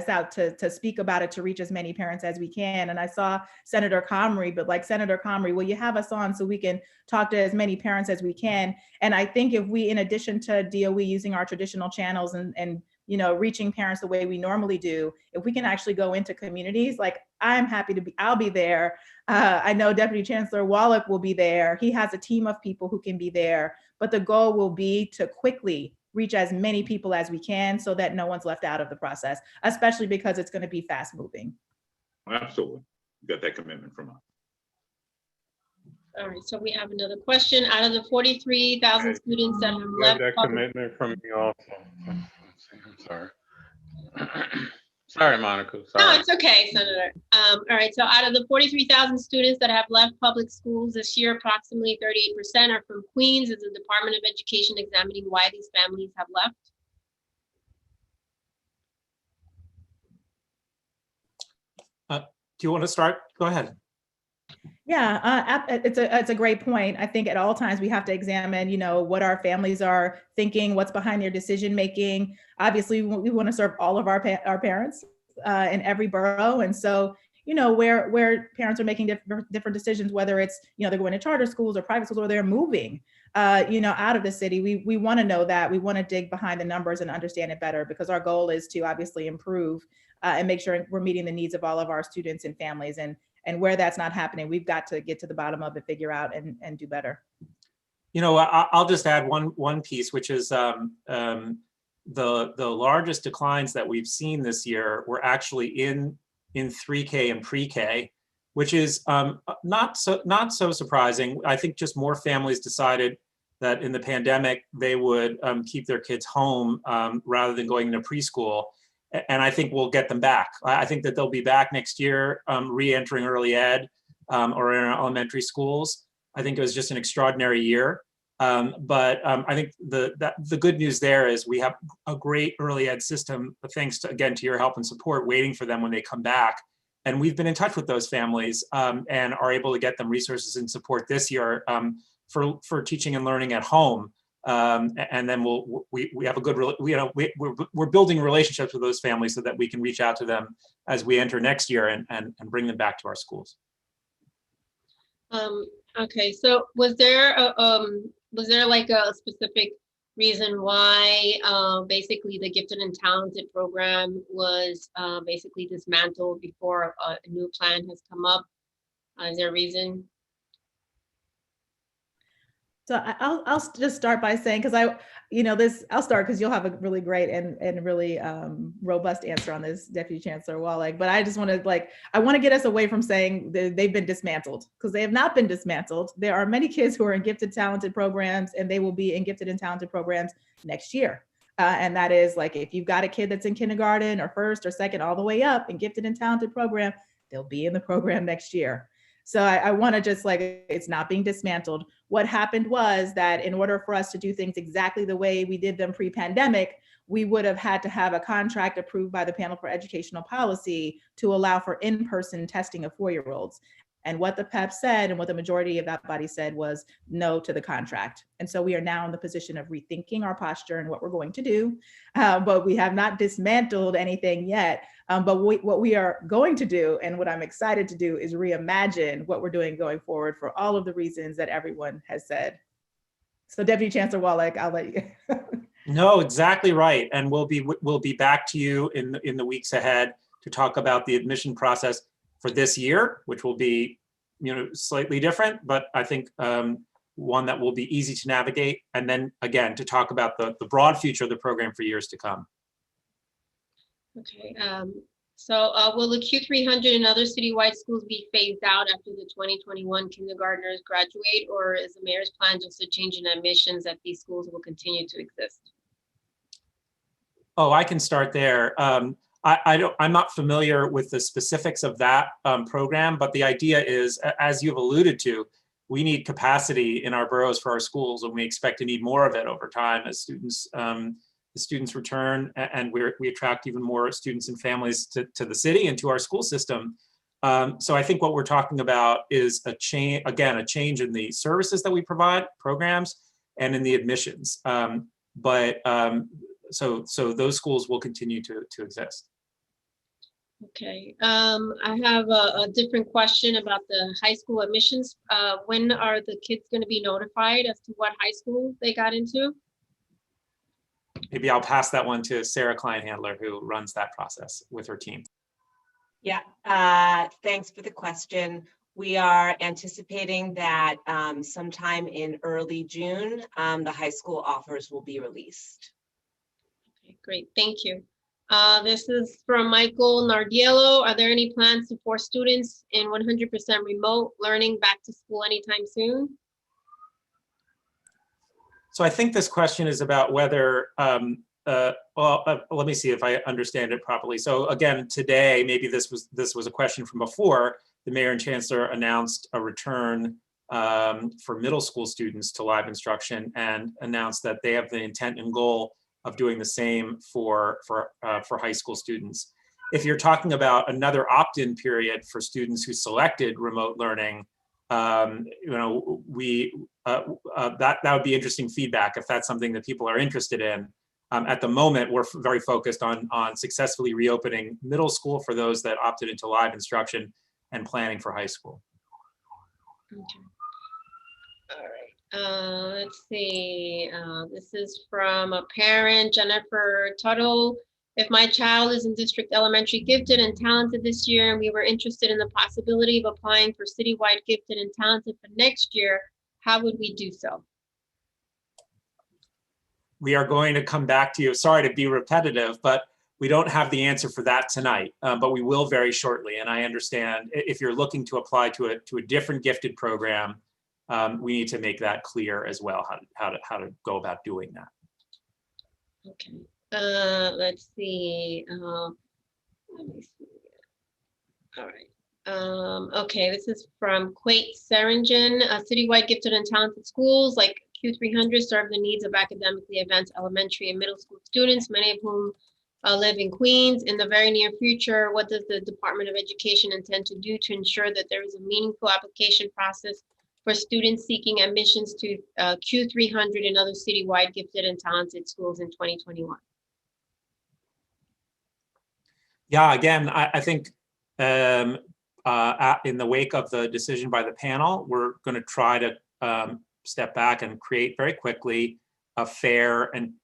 Speaker 3: out to speak about it, to reach as many parents as we can? And I saw Senator Comrie, but like Senator Comrie, will you have us on so we can talk to as many parents as we can? And I think if we, in addition to DOE using our traditional channels and reaching parents the way we normally do, if we can actually go into communities, like I'm happy I'll be there. I know Deputy Chancellor Wallach will be there. He has a team of people who can be there, but the goal will be to quickly reach as many people as we can so that no one's left out of the process, especially because it's going to be fast moving.
Speaker 1: Absolutely. Got that commitment from us.
Speaker 6: All right, so we have another question. Out of the 43,000 students that have left.
Speaker 4: Got that commitment from me also. I'm sorry. Sorry, Monica. Sorry.
Speaker 6: No, it's okay, Senator. All right, so out of the 43,000 students that have left public schools this year, approximately 38% are from Queens. Is the Department of Education examining why these families have left?
Speaker 2: Do you want to start? Go ahead.
Speaker 3: Yeah, it's a great point. I think at all times we have to examine, what our families are thinking, what's behind their decision making. Obviously, we want to serve all of our parents in every borough, and so where parents are making different decisions, whether it's, they're going to charter schools or private schools, or they're moving, out of the city. We want to know that. We want to dig behind the numbers and understand it better, because our goal is to obviously improve and make sure we're meeting the needs of all of our students and families. And where that's not happening, we've got to get to the bottom of it, figure out and do better.
Speaker 2: I'll just add one piece, which is the largest declines that we've seen this year were actually in 3K and pre-K, which is not so surprising. I think just more families decided that in the pandemic they would keep their kids home rather than going into preschool. And I think we'll get them back. I think that they'll be back next year, re-entering early ed or in our elementary schools. I think it was just an extraordinary year. But I think the good news there is we have a great early ed system, thanks to, again, to your help and support, waiting for them when they come back. And we've been in touch with those families and are able to get them resources and support this year for teaching and learning at home. And then we have a good, we're building relationships with those families so that we can reach out to them as we enter next year and bring them back to our schools.
Speaker 6: Okay, so was there like a specific reason why basically the Gifted and Talented program was basically dismantled before a new plan has come up? Is there a reason?
Speaker 3: So I'll just start by saying, because I'll start because you'll have a really great and really robust answer on this, Deputy Chancellor Wallach. But I just want to I want to get us away from saying they've been dismantled, because they have not been dismantled. There are many kids who are in gifted talented programs, and they will be in gifted and talented programs next year. And that is if you've got a kid that's in kindergarten or first or second all the way up in gifted and talented program, they'll be in the program next year. So I want to just it's not being dismantled. What happened was that in order for us to do things exactly the way we did them pre-pandemic, we would have had to have a contract approved by the Panel for Educational Policy to allow for in-person testing of 4-year-olds. And what the PEP said and what the majority of that body said was no to the contract. And so we are now in the position of rethinking our posture and what we're going to do, but we have not dismantled anything yet. But what we are going to do, and what I'm excited to do, is reimagine what we're doing going forward for all of the reasons that everyone has said. So Deputy Chancellor Wallach, I'll let you.
Speaker 2: No, exactly right. And we'll be back to you in the weeks ahead to talk about the admission process for this year, which will be, slightly different, but I think one that will be easy to navigate. And then again, to talk about the broad future of the program for years to come.
Speaker 6: Okay, so will the Q300 and other citywide schools be phased out after the 2021 kindergartners graduate, or is the mayor's plan just a change in admissions that these schools will continue to exist?
Speaker 2: Oh, I can start there. I'm not familiar with the specifics of that program, but the idea is, as you've alluded to, we need capacity in our boroughs for our schools, and we expect to need more of it over time as the students return, and we attract even more students and families to the city and to our school system. So I think what we're talking about is a change in the services that we provide, programs, and in the admissions. So those schools will continue to exist.
Speaker 6: Okay, I have a different question about the high school admissions. When are the kids going to be notified as to what high school they got into?
Speaker 2: Maybe I'll pass that one to Sarah Kleinhandler, who runs that process with her team.
Speaker 5: Yeah, thanks for the question. We are anticipating that sometime in early June, the high school offers will be released.
Speaker 6: Okay, great, thank you. This is from Michael Nardiello. Are there any plans to force students in 100% remote learning back to school anytime soon?
Speaker 2: So I think this question is about whether, let me see if I understand it properly. So again, today, maybe this was a question from before, the mayor and chancellor announced a return for middle school students to live instruction, and announced that they have the intent and goal of doing the same for high school students. If you're talking about another opt-in period for students who selected remote learning, that would be interesting feedback if that's something that people are interested in. At the moment, we're very focused on successfully reopening middle school for those that opted into live instruction and planning for high school.
Speaker 6: Okay. All right. Let's see. This is from a parent, Jennifer Tuttle. If my child is in district elementary gifted and talented this year, and we were interested in the possibility of applying for citywide gifted and talented for next year, how would we do so?
Speaker 2: We are going to come back to you. Sorry to be repetitive, but we don't have the answer for that tonight, but we will very shortly. And I understand if you're looking to apply to a different gifted program, we need to make that clear as well, how to go about doing that.
Speaker 6: Okay. Let's see. Let me see. All right. Okay, this is from Quate Serengen. Citywide gifted and talented schools like Q300 serve the needs of academically advanced elementary and middle school students, many of whom live in Queens. In the very near future, what does the Department of Education intend to do to ensure that there is a meaningful application process for students seeking admissions to Q300 and other citywide gifted and talented schools in 2021?
Speaker 2: Yeah, again, I think in the wake of the decision by the panel, we're going to try to step back and create very quickly a fair and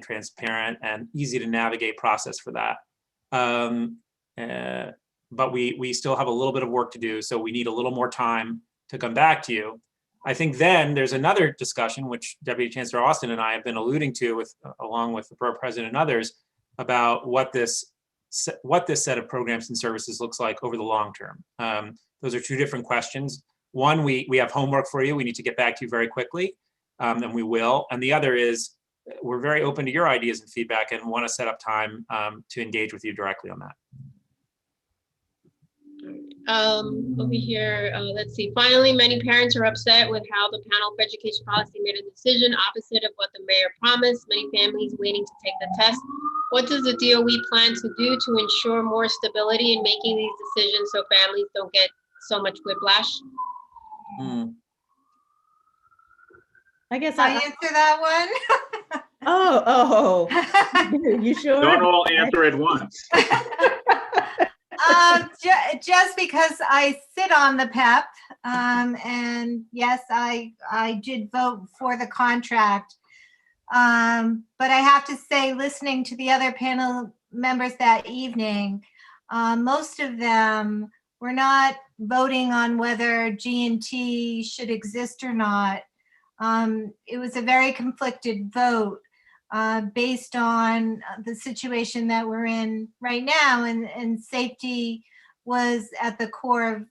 Speaker 2: transparent and easy to navigate process for that. But we still have a little bit of work to do, so we need a little more time to come back to you. I think then there's another discussion, which Deputy Chancellor Austin and I have been alluding to, along with the Borough President and others, about what this set of programs and services looks like over the long term. Those are two different questions. One, we have homework for you. We need to get back to you very quickly, and we will. And the other is we're very open to your ideas and feedback and want to set up time to engage with you directly on that.
Speaker 6: Over here, let's see. Finally, many parents are upset with how the panel for education policy made a decision opposite of what the mayor promised. Many families waiting to take the test. What does the DOE plan to do to ensure more stability in making these decisions so families don't get so much whiplash?
Speaker 3: I guess
Speaker 7: I answer that one.
Speaker 3: Oh, you sure?
Speaker 1: Don't all answer at once.
Speaker 7: Just because I sit on the PEP, and yes, I did vote for the contract. But I have to say, listening to the other panel members that evening, most of them were not voting on whether G&T should exist or not. It was a very conflicted vote based on the situation that we're in right now, and safety was at the core of,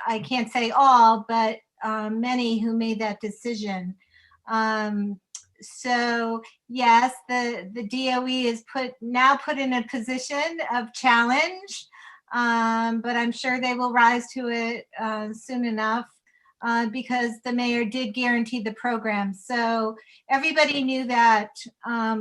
Speaker 7: I can't say all, but many who made that decision. So yes, the DOE is now put in a position of challenge, but I'm sure they will rise to it soon enough. Because the mayor did guarantee the program. So everybody knew that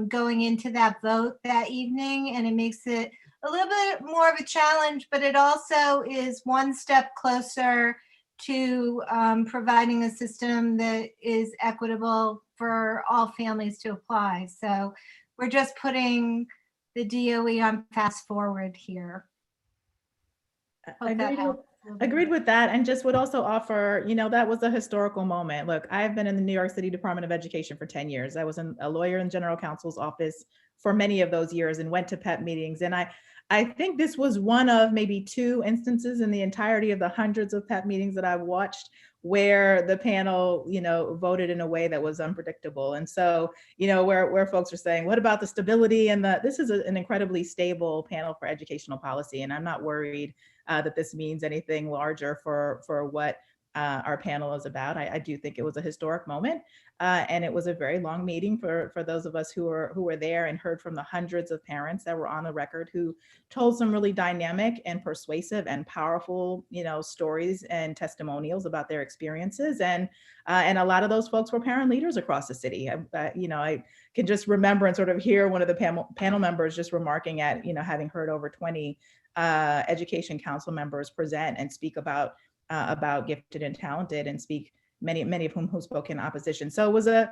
Speaker 7: going into that vote that evening, and it makes it a little bit more of a challenge, but it also is one step closer to providing a system that is equitable for all families to apply. So we're just putting the DOE on fast forward here. Hope that helps.
Speaker 3: Agreed with that, and just would also offer, that was a historical moment. Look, I've been in the New York City Department of Education for 10 years. I was a lawyer in general counsel's office for many of those years and went to PEP meetings. And I think this was one of maybe two instances in the entirety of the hundreds of PEP meetings that I've watched where the panel, voted in a way that was unpredictable. And so, where folks are saying, what about the stability? And this is an incredibly stable panel for educational policy. And I'm not worried that this means anything larger for what our panel is about. I do think it was a historic moment, and it was a very long meeting for those of us who were there and heard from the hundreds of parents that were on the record who told some really dynamic and persuasive and powerful, stories and testimonials about their experiences. And a lot of those folks were parent leaders across the city. I can just remember and sort of hear one of the panel members just remarking at, having heard over 20 education council members present and speak about gifted and talented, and speak many of whom who spoke in opposition. So it was a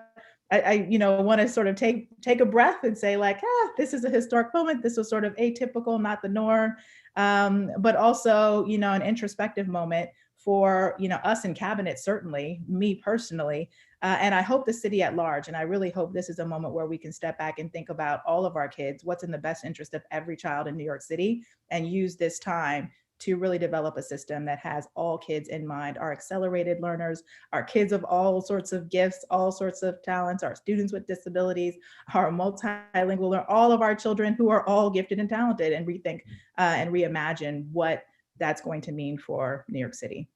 Speaker 3: I want to sort of take a breath and say like, this is a historic moment. This was sort of atypical, not the norm, but also, an introspective moment for, us in cabinet, certainly, me personally, and I hope the city at large. And I really hope this is a moment where we can step back and think about all of our kids, what's in the best interest of every child in New York City, and use this time to really develop a system that has all kids in mind, our accelerated learners, our kids of all sorts of gifts, all sorts of talents, our students with disabilities, our multilingual, all of our children who are all gifted and talented, and rethink and reimagine what that's going to mean for New York City.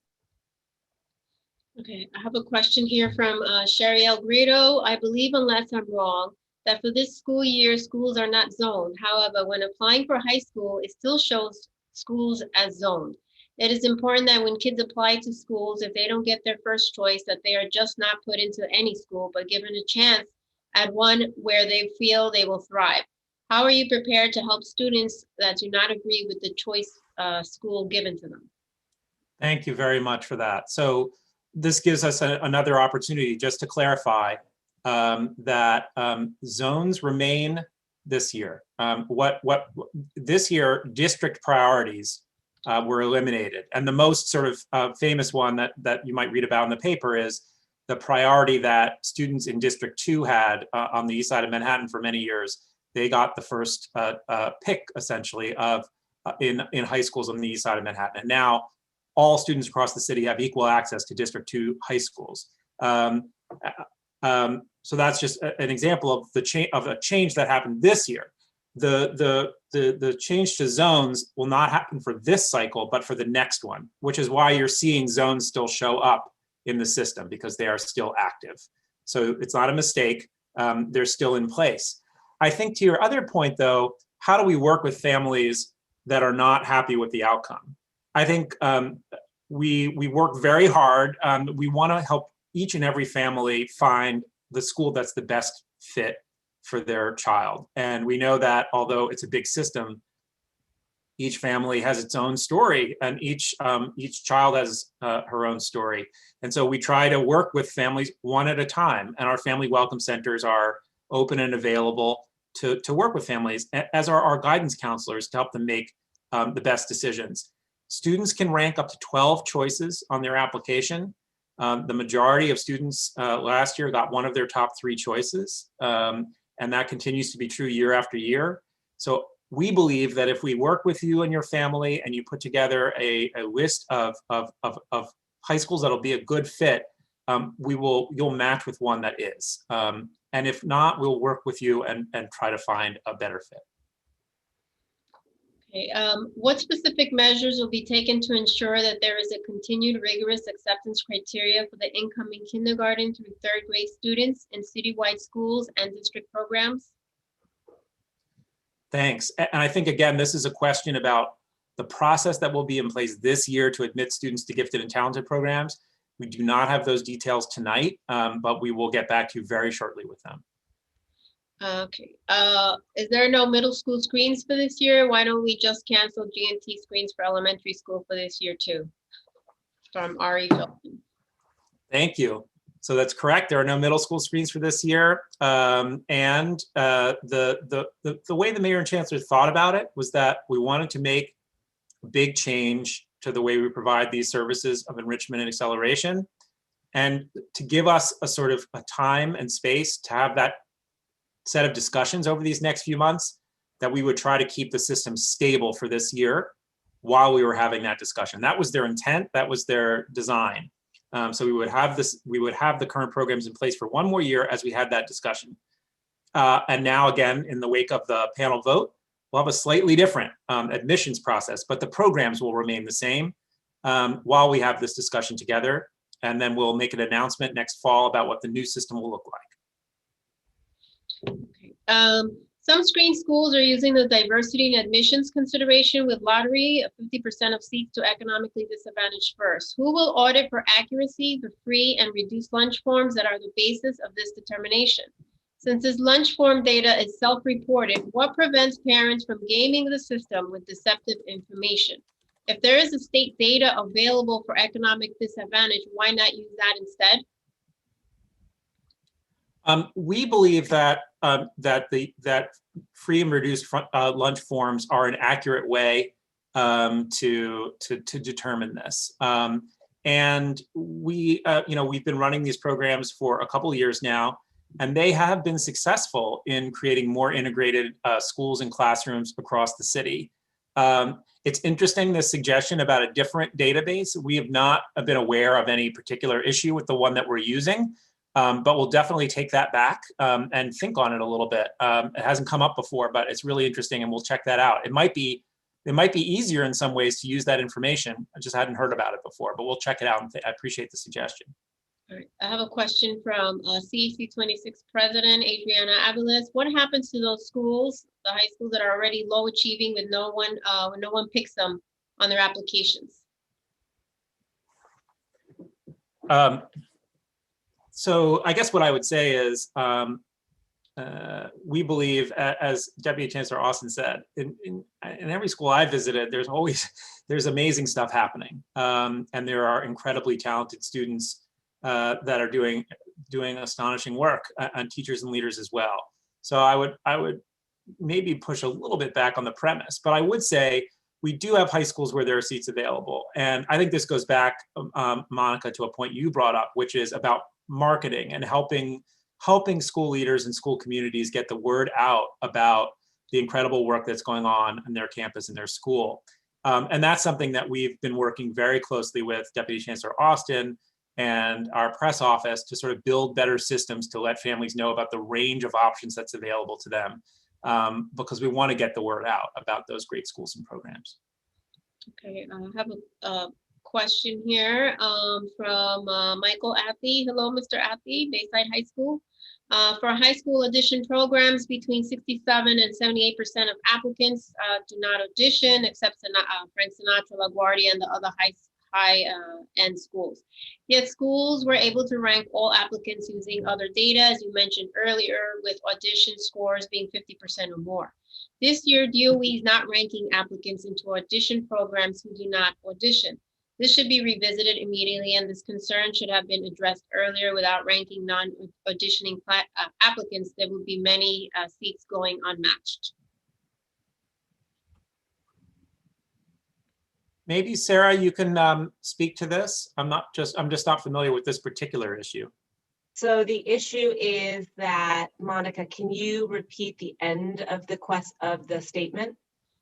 Speaker 6: Okay, I have a question here from Sherry El Grito. I believe, unless I'm wrong, that for this school year, schools are not zoned. However, when applying for high school, it still shows schools as zoned. It is important that when kids apply to schools, if they don't get their first choice, that they are just not put into any school, but given a chance at one where they feel they will thrive. How are you prepared to help students that do not agree with the choice school given to them?
Speaker 2: Thank you very much for that. So this gives us another opportunity just to clarify that zones remain this year. This year, district priorities were eliminated. And the most sort of famous one that you might read about in the paper is the priority that students in District 2 had on the east side of Manhattan for many years. They got the first pick, essentially, of in high schools on the east side of Manhattan. And now all students across the city have equal access to District 2 high schools. So that's just an example of a change that happened this year. The change to zones will not happen for this cycle, but for the next one, which is why you're seeing zones still show up in the system, because they are still active. So it's not a mistake. They're still in place. I think to your other point, though, how do we work with families that are not happy with the outcome? I think we work very hard. We want to help each and every family find the school that's the best fit for their child. And we know that although it's a big system, each family has its own story, and each child has her own story. And so we try to work with families one at a time, and our family welcome centers are open and available to work with families, as are our guidance counselors, to help them make the best decisions. Students can rank up to 12 choices on their application. The majority of students last year got one of their top 3 choices, and that continues to be true year after year. So we believe that if we work with you and your family and you put together a list of high schools that'll be a good fit, you'll match with one that is. And if not, we'll work with you and try to find a better fit.
Speaker 6: Okay, what specific measures will be taken to ensure that there is a continued rigorous acceptance criteria for the incoming kindergarten through 3rd grade students in citywide schools and district programs?
Speaker 2: Thanks. And I think, again, this is a question about the process that will be in place this year to admit students to gifted and talented programs. We do not have those details tonight, but we will get back to you very shortly with them.
Speaker 6: Okay. Is there no middle school screens for this year? Why don't we just cancel G&T screens for elementary school for this year too? From Ari Philpin.
Speaker 2: Thank you. So that's correct. There are no middle school screens for this year. The way the mayor and chancellor thought about it was that we wanted to make a big change to the way we provide these services of enrichment and acceleration, and to give us a sort of a time and space to have that set of discussions over these next few months, that we would try to keep the system stable for this year while we were having that discussion. That was their intent. That was their design. So we would have the current programs in place for one more year as we had that discussion. And now, again, in the wake of the panel vote, we'll have a slightly different admissions process, but the programs will remain the same while we have this discussion together. And then we'll make an announcement next fall about what the new system will look like.
Speaker 6: Okay. Some screen schools are using the diversity and admissions consideration with lottery of 50% of seats to economically disadvantaged first. Who will audit for accuracy the free and reduced lunch forms that are the basis of this determination? Since this lunch form data is self-reported, what prevents parents from gaming the system with deceptive information? If there is a state data available for economic disadvantage, why not use that instead?
Speaker 2: We believe that that free and reduced lunch forms are an accurate way to determine this. And we, we've been running these programs for a couple of years now, and they have been successful in creating more integrated schools and classrooms across the city. It's interesting, this suggestion about a different database. We have not been aware of any particular issue with the one that we're using, but we'll definitely take that back and think on it a little bit. It hasn't come up before, but it's really interesting, and we'll check that out. It might be easier in some ways to use that information. I just hadn't heard about it before, but we'll check it out, and I appreciate the suggestion.
Speaker 6: All right, I have a question from CEC 26 President Adriana Aviles. What happens to those schools, the high schools that are already low achieving, with no one picks them on their applications?
Speaker 2: So I guess what I would say is, we believe, as Deputy Chancellor Austin said, in every school I visited, there's amazing stuff happening, and there are incredibly talented students that are doing astonishing work, and teachers and leaders as well. So I would maybe push a little bit back on the premise, but I would say we do have high schools where there are seats available, and I think this goes back, Monica, to a point you brought up, which is about marketing and helping school leaders and school communities get the word out about the incredible work that's going on in their campus and their school. And that's something that we've been working very closely with Deputy Chancellor Austin and our press office to sort of build better systems to let families know about the range of options that's available to them, because we want to get the word out about those great schools and programs.
Speaker 6: Okay, I have a question here from Michael Athy. Hello, Mr. Athy, Bayside High School. For high school audition programs, between 67 and 78% of applicants do not audition, except Frank Sinatra, LaGuardia, and the other high-end schools. Yet schools were able to rank all applicants using other data, as you mentioned earlier, with audition scores being 50% or more. This year, DOE is not ranking applicants into audition programs who do not audition. This should be revisited immediately, and this concern should have been addressed earlier. Without ranking non-auditioning applicants, there would be many seats going unmatched.
Speaker 2: Maybe Sarah, you can speak to this. I'm just not familiar with this particular issue.
Speaker 5: So the issue is that, Monica, can you repeat the end of the statement?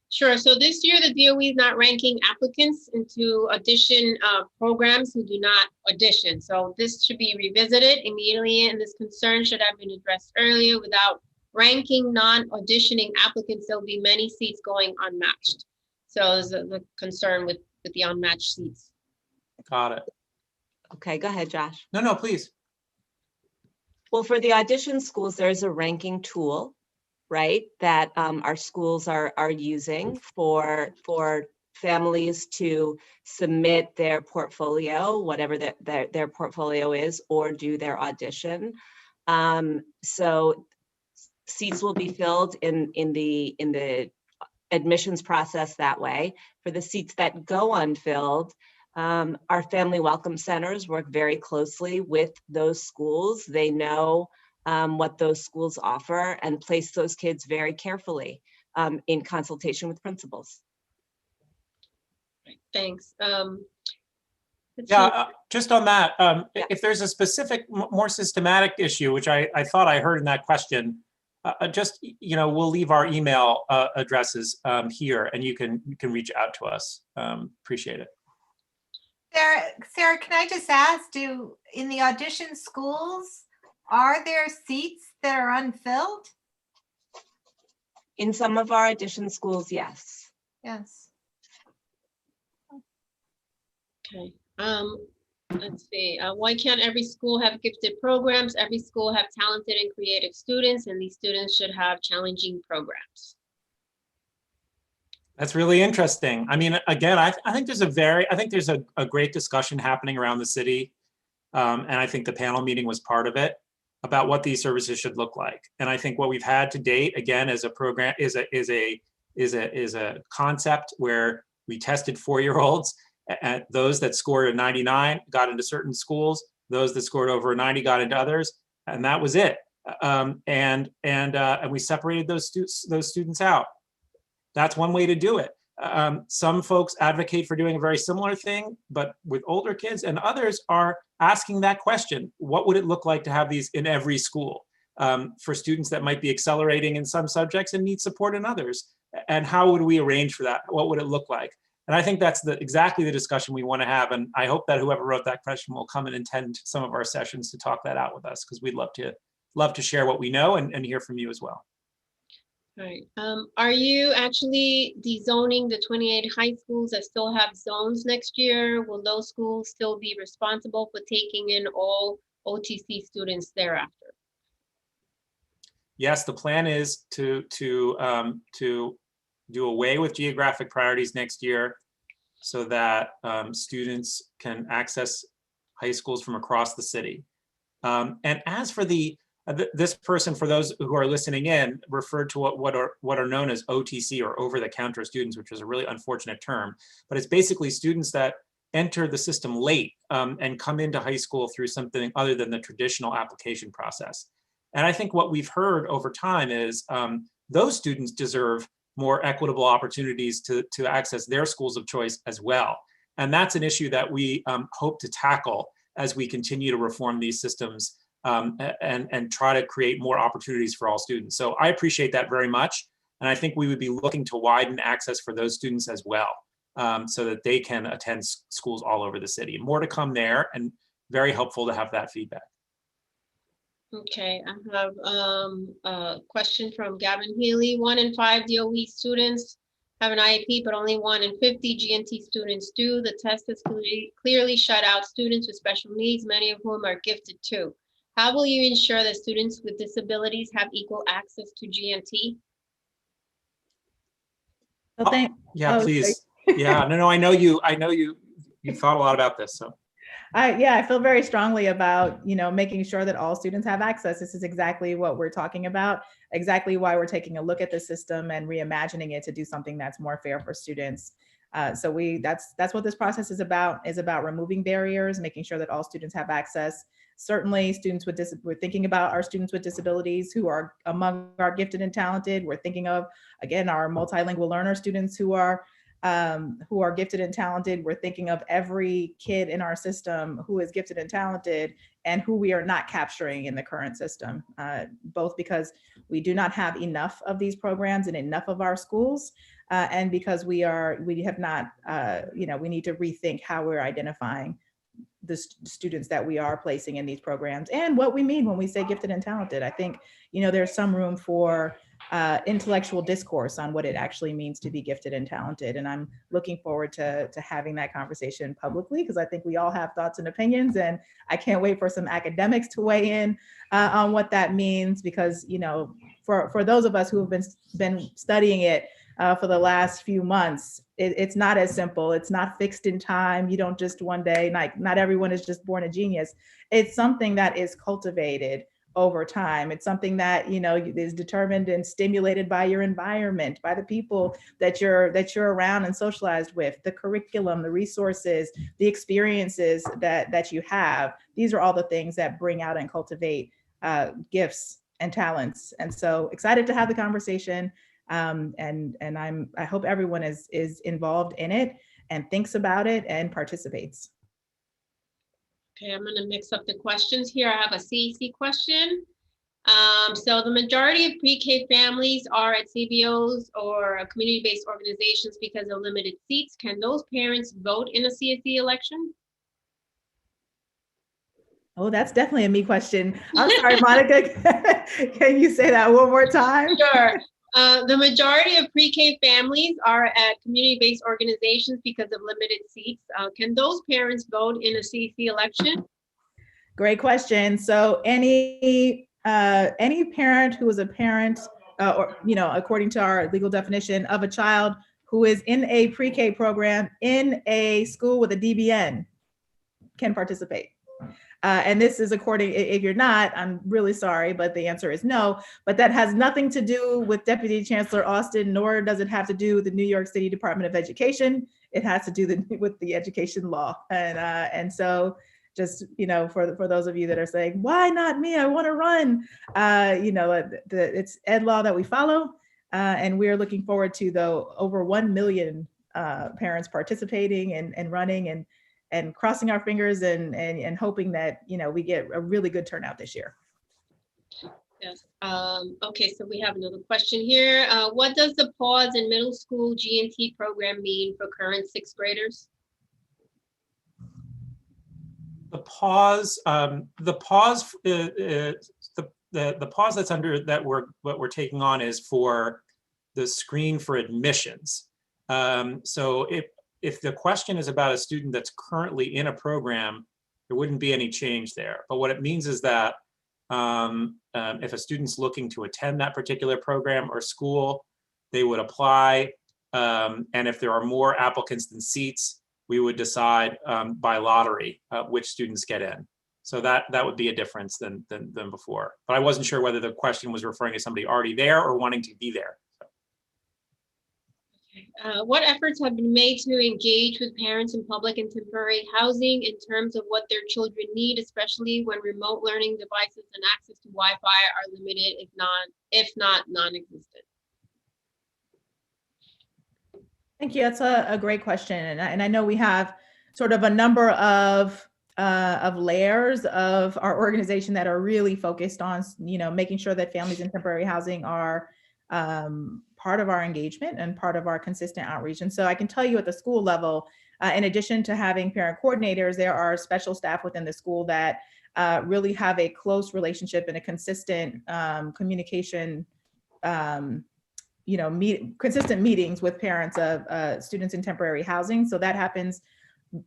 Speaker 6: Sure. So this year, the DOE is not ranking applicants into audition programs who do not audition. So this should be revisited immediately, and this concern should have been addressed earlier. Without ranking non-auditioning applicants, there'll be many seats going unmatched. So there's the concern with the unmatched seats.
Speaker 2: Got it.
Speaker 5: Okay, go ahead, Josh.
Speaker 2: No, please.
Speaker 5: Well, for the audition schools, there's a ranking tool, right, that our schools are using for families to submit their portfolio, whatever their portfolio is, or do their audition. So seats will be filled in the admissions process that way. For the seats that go unfilled, our family welcome centers work very closely with those schools. They know what those schools offer and place those kids very carefully in consultation with principals.
Speaker 6: Thanks.
Speaker 2: Just on that,
Speaker 5: Yeah.
Speaker 2: if there's a specific, more systematic issue, which I thought I heard in that question, we'll leave our email addresses here, and you can reach out to us. Appreciate it.
Speaker 7: Sarah, can I just ask, in the audition schools, are there seats that are unfilled?
Speaker 5: In some of our audition schools, yes.
Speaker 7: Yes.
Speaker 6: Okay. Let's see. Why can't every school have gifted programs? Every school have talented and creative students, and these students should have challenging programs.
Speaker 2: That's really interesting. I mean, again, I think there's a great discussion happening around the city, and I think the panel meeting was part of it, about what these services should look like. And I think what we've had to date, again, as a program, is a concept where we tested 4-year-olds, and those that scored a 99 got into certain schools, those that scored over a 90 got into others, and that was it. and we separated those students out. That's one way to do it. Some folks advocate for doing a very similar thing, but with older kids, and others are asking that question: what would it look like to have these in every school for students that might be accelerating in some subjects and need support in others? And how would we arrange for that? What would it look like? And I think that's exactly the discussion we want to have. And I hope that whoever wrote that question will come and attend some of our sessions to talk that out with us, because we'd love to share what we know and hear from you as well.
Speaker 6: All right. Are you actually dezoning the 28 high schools that still have zones next year? Will those schools still be responsible for taking in all OTC students thereafter?
Speaker 2: Yes, the plan is to do away with geographic priorities next year, so that students can access high schools from across the city. And as for this person, for those who are listening in, referred to what are known as OTC, or over-the-counter students, which is a really unfortunate term, but it's basically students that enter the system late and come into high school through something other than the traditional application process. And I think what we've heard over time is those students deserve more equitable opportunities to access their schools of choice as well. And that's an issue that we hope to tackle as we continue to reform these systems and try to create more opportunities for all students. So I appreciate that very much. And I think we would be looking to widen access for those students as well, so that they can attend schools all over the city. More to come there, and very helpful to have that feedback.
Speaker 6: Okay, I have a question from Gavin Healy. 1 in 5 DOE students have an IEP, but only 1 in 50 GNT students do. The test has clearly shut out students with special needs, many of whom are gifted too. How will you ensure that students with disabilities have equal access to GNT?
Speaker 3: Well,
Speaker 2: yeah, please. Yeah, no, I know you thought a lot about this, so.
Speaker 3: I feel very strongly about, making sure that all students have access. This is exactly what we're talking about, exactly why we're taking a look at the system and reimagining it to do something that's more fair for students. So that's what this process is about removing barriers, making sure that all students have access. Certainly we're thinking about our students with disabilities who are among our gifted and talented. We're thinking of, again, our multilingual learner students who are gifted and talented. We're thinking of every kid in our system who is gifted and talented and who we are not capturing in the current system, both because we do not have enough of these programs in enough of our schools, and because we have not, we need to rethink how we're identifying the students that we are placing in these programs and what we mean when we say gifted and talented. I think, there's some room for intellectual discourse on what it actually means to be gifted and talented. And I'm looking forward to having that conversation publicly, because I think we all have thoughts and opinions, and I can't wait for some academics to weigh in on what that means, because, for those of us who have been studying it for the last few months, it's not as simple. It's not fixed in time. You don't just one day, not everyone is just born a genius. It's something that is cultivated over time. It's something that, is determined and stimulated by your environment, by the people that you're around and socialized with, the curriculum, the resources, the experiences that you have. These are all the things that bring out and cultivate gifts and talents. And so excited to have the conversation. And I hope everyone is involved in it and thinks about it and participates.
Speaker 6: Okay, I'm going to mix up the questions here. I have a CAC question. So the majority of pre-K families are at CBOs or community-based organizations because of limited seats. Can those parents vote in a CAC election?
Speaker 3: Oh, that's definitely a me question. I'm sorry, Monica. Can you say that one more time?
Speaker 6: Sure. The majority of pre-K families are at community-based organizations because of limited seats. Can those parents vote in a CAC election?
Speaker 3: Great question. So any parent who is a parent, or according to our legal definition of a child who is in a pre-K program in a school with a DBN can participate. And this is according, if you're not, I'm really sorry, but the answer is no. But that has nothing to do with Deputy Chancellor Austin, nor does it have to do with the New York City Department of Education. It has to do with the education law. And so just, for those of you that are saying, why not me? I want to run. It's ed law that we follow. And we're looking forward to over 1 million parents participating and running and crossing our fingers and hoping that, we get a really good turnout this year.
Speaker 6: Yes. Okay, so we have another question here. What does the pause in middle school G&T program mean for current sixth graders?
Speaker 2: The pause that's what we're taking on is for the screen for admissions. So if the question is about a student that's currently in a program, there wouldn't be any change there. But what it means is that if a student's looking to attend that particular program or school, they would apply. And if there are more applicants than seats, we would decide by lottery which students get in. So that would be a difference than before. But I wasn't sure whether the question was referring to somebody already there or wanting to be there.
Speaker 6: What efforts have been made to engage with parents in public and temporary housing in terms of what their children need, especially when remote learning devices and access to Wi-Fi are limited, if not non-existent?
Speaker 3: Thank you. That's a great question. And I know we have sort of a number of layers of our organization that are really focused on, making sure that families in temporary housing are part of our engagement and part of our consistent outreach. And so I can tell you at the school level, in addition to having parent coordinators, there are special staff within the school that really have a close relationship and a consistent communication, consistent meetings with parents of students in temporary housing. So that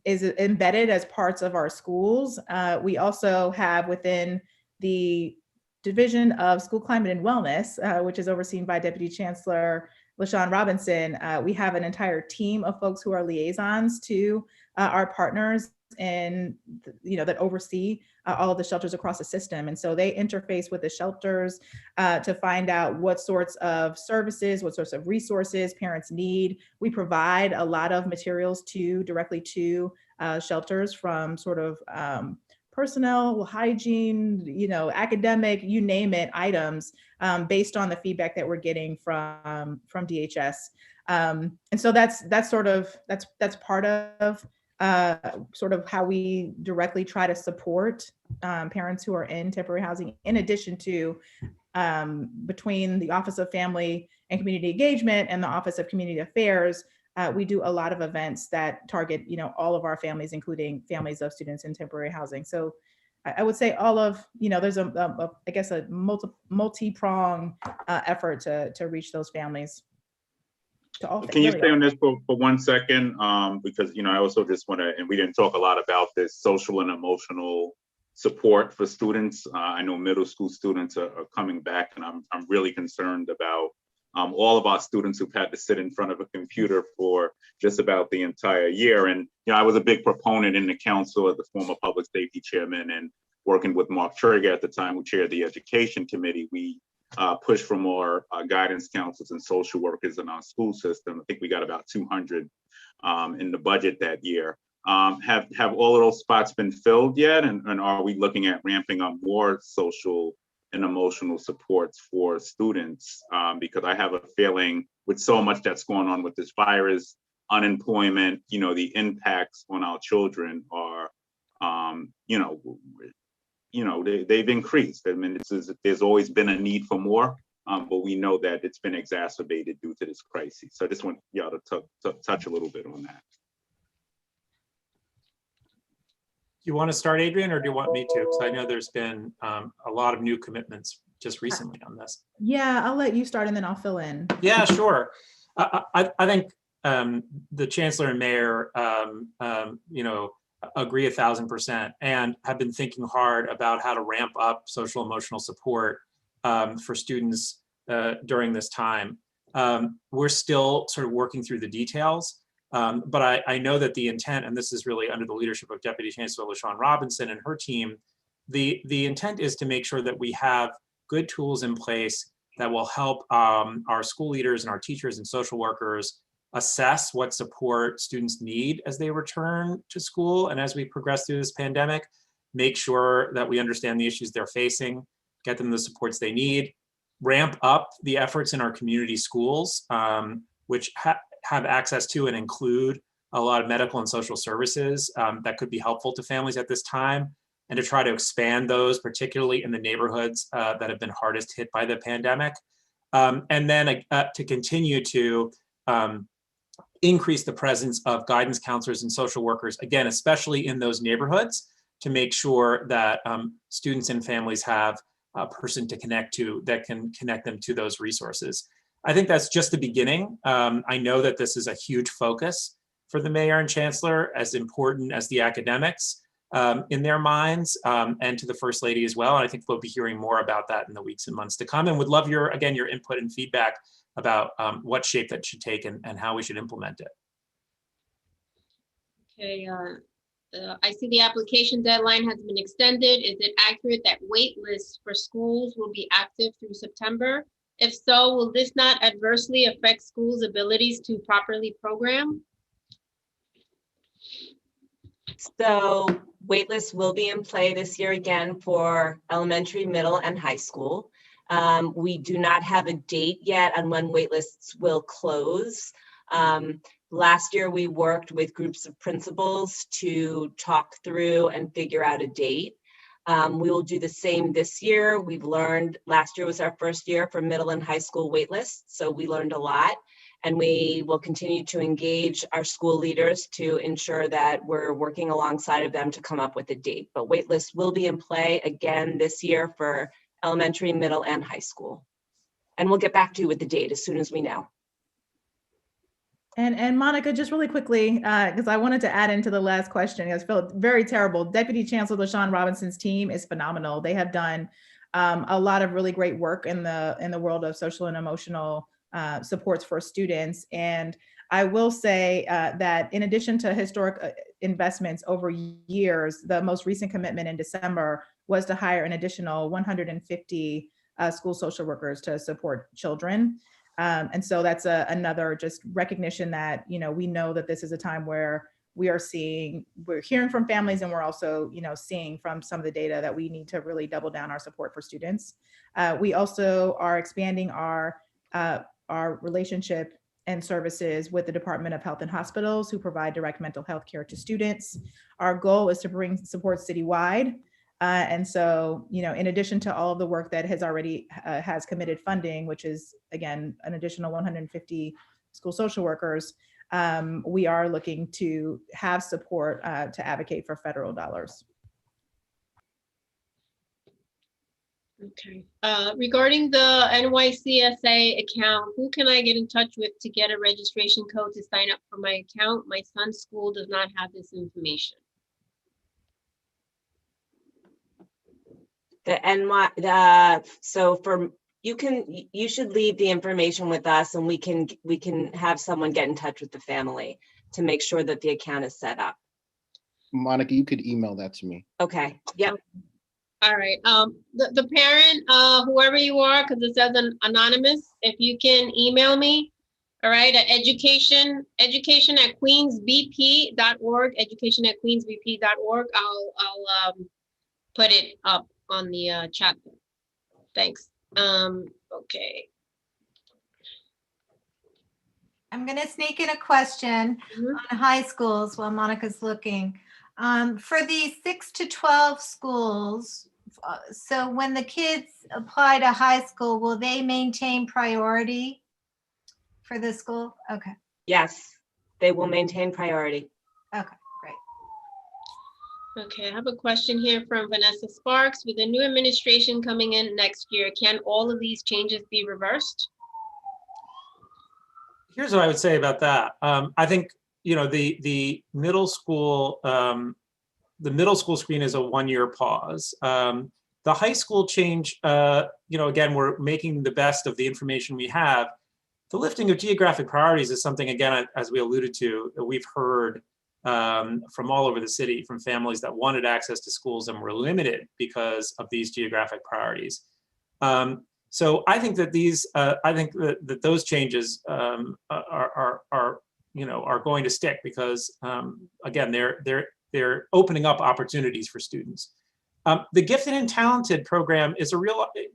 Speaker 3: is embedded as parts of our schools. We also have within the Division of School Climate and Wellness, which is overseen by Deputy Chancellor LaShawn Robinson, we have an entire team of folks who are liaisons to our partners and that oversee all of the shelters across the system. And so they interface with the shelters to find out what sorts of services, what sorts of resources parents need. We provide a lot of materials directly to shelters, from sort of personnel, hygiene, academic, you name it, items based on the feedback that we're getting from DHS. And so that's part of sort of how we directly try to support parents who are in temporary housing, in addition to between the Office of Family and Community Engagement and the Office of Community Affairs. We do a lot of events that target, all of our families, including families of students in temporary housing. So I would say all of, there's I guess a multi-pronged effort to reach those families.
Speaker 1: Can you stay on this for 1 second? Because, I also just want to, and we didn't talk a lot about this, social and emotional support for students. I know middle school students are coming back, and I'm really concerned about all of our students who've had to sit in front of a computer for just about the entire year. And, I was a big proponent in the council as the former public safety chairman, and working with Mark Trigger at the time, who chaired the education committee. We pushed for more guidance counselors and social workers in our school system. I think we got about 200 in the budget that year. Have all of those spots been filled yet? And are we looking at ramping up more social and emotional supports for students? Because I have a feeling with so much that's going on with this virus, unemployment, the impacts on our children are, they've increased. I mean, there's always been a need for more, but we know that it's been exacerbated due to this crisis. So I just want y'all to touch a little bit on that.
Speaker 2: You want to start, Adrian, or do you want me to? Because I know there's been a lot of new commitments just recently on this.
Speaker 3: Yeah, I'll let you start and then I'll fill in.
Speaker 2: Yeah, sure. I think the Chancellor and Mayor, agree 1,000% and have been thinking hard about how to ramp up social emotional support for students during this time. We're still sort of working through the details. But I know that the intent, and this is really under the leadership of Deputy Chancellor LaShawn Robinson and her team, the intent is to make sure that we have good tools in place that will help our school leaders and our teachers and social workers assess what support students need as they return to school and as we progress through this pandemic, make sure that we understand the issues they're facing, get them the supports they need, ramp up the efforts in our community schools, which have access to and include a lot of medical and social services that could be helpful to families at this time, and to try to expand those, particularly in the neighborhoods that have been hardest hit by the pandemic. And then to continue to increase the presence of guidance counselors and social workers, again, especially in those neighborhoods, to make sure that students and families have a person to connect to that can connect them to those resources. I think that's just the beginning. I know that this is a huge focus for the mayor and chancellor, as important as the academics in their minds, and to the First Lady as well. And I think we'll be hearing more about that in the weeks and months to come, and would love your input and feedback about what shape that should take and how we should implement it.
Speaker 6: Okay, I see the application deadline has been extended. Is it accurate that wait lists for schools will be active through September? If so, will this not adversely affect schools' abilities to properly program?
Speaker 5: So waitlists will be in play this year again for elementary, middle, and high school. We do not have a date yet on when waitlists will close. Last year, we worked with groups of principals to talk through and figure out a date. We will do the same this year. We've learned, last year was our first year for middle and high school waitlists, so we learned a lot. And we will continue to engage our school leaders to ensure that we're working alongside of them to come up with a date. But waitlists will be in play again this year for elementary, middle, and high school. And we'll get back to you with the date as soon as we know.
Speaker 3: And Monica, just really quickly, because I wanted to add into the last question, I felt very terrible. Deputy Chancellor LaShawn Robinson's team is phenomenal. They have done a lot of really great work in the world of social and emotional supports for students. And I will say that in addition to historic investments over years, the most recent commitment in December was to hire an additional 150 school social workers to support children. And so that's another just recognition that, we know that this is a time where we're hearing from families, and we're also, seeing from some of the data that we need to really double down our support for students. We also are expanding our relationship and services with the Department of Health and Hospitals, who provide direct mental health care to students. Our goal is to bring support citywide. And so, in addition to all of the work that has already has committed funding, which is, again, an additional 150 school social workers, we are looking to have support to advocate for federal dollars.
Speaker 6: Okay. Regarding the NYCSA account, who can I get in touch with to get a registration code to sign up for my account? My son's school does not have this information.
Speaker 5: You should leave the information with us, and we can have someone get in touch with the family to make sure that the account is set up.
Speaker 8: Monica, you could email that to me.
Speaker 5: Okay. Yep.
Speaker 6: All right. The parent, whoever you are, because it says anonymous, if you can email me, all right, at education@queensbp.org, education@queensbp.org. I'll put it up on the chat. Thanks. Okay.
Speaker 7: I'm going to sneak in a question on high schools while Monica's looking. For the 6 to 12 schools, so when the kids apply to high school, will they maintain priority for the school? Okay.
Speaker 5: Yes, they will maintain priority.
Speaker 7: Okay, great.
Speaker 6: Okay, I have a question here from Vanessa Sparks. With the new administration coming in next year, can all of these changes be reversed?
Speaker 2: Here's what I would say about that. I think, the middle school, screen is a 1-year pause. The high school change, again, we're making the best of the information we have. The lifting of geographic priorities is something, again, as we alluded to, that we've heard from all over the city, from families that wanted access to schools and were limited because of these geographic priorities. So I think that those changes are are going to stick because, again, they're opening up opportunities for students. The Gifted and Talented program is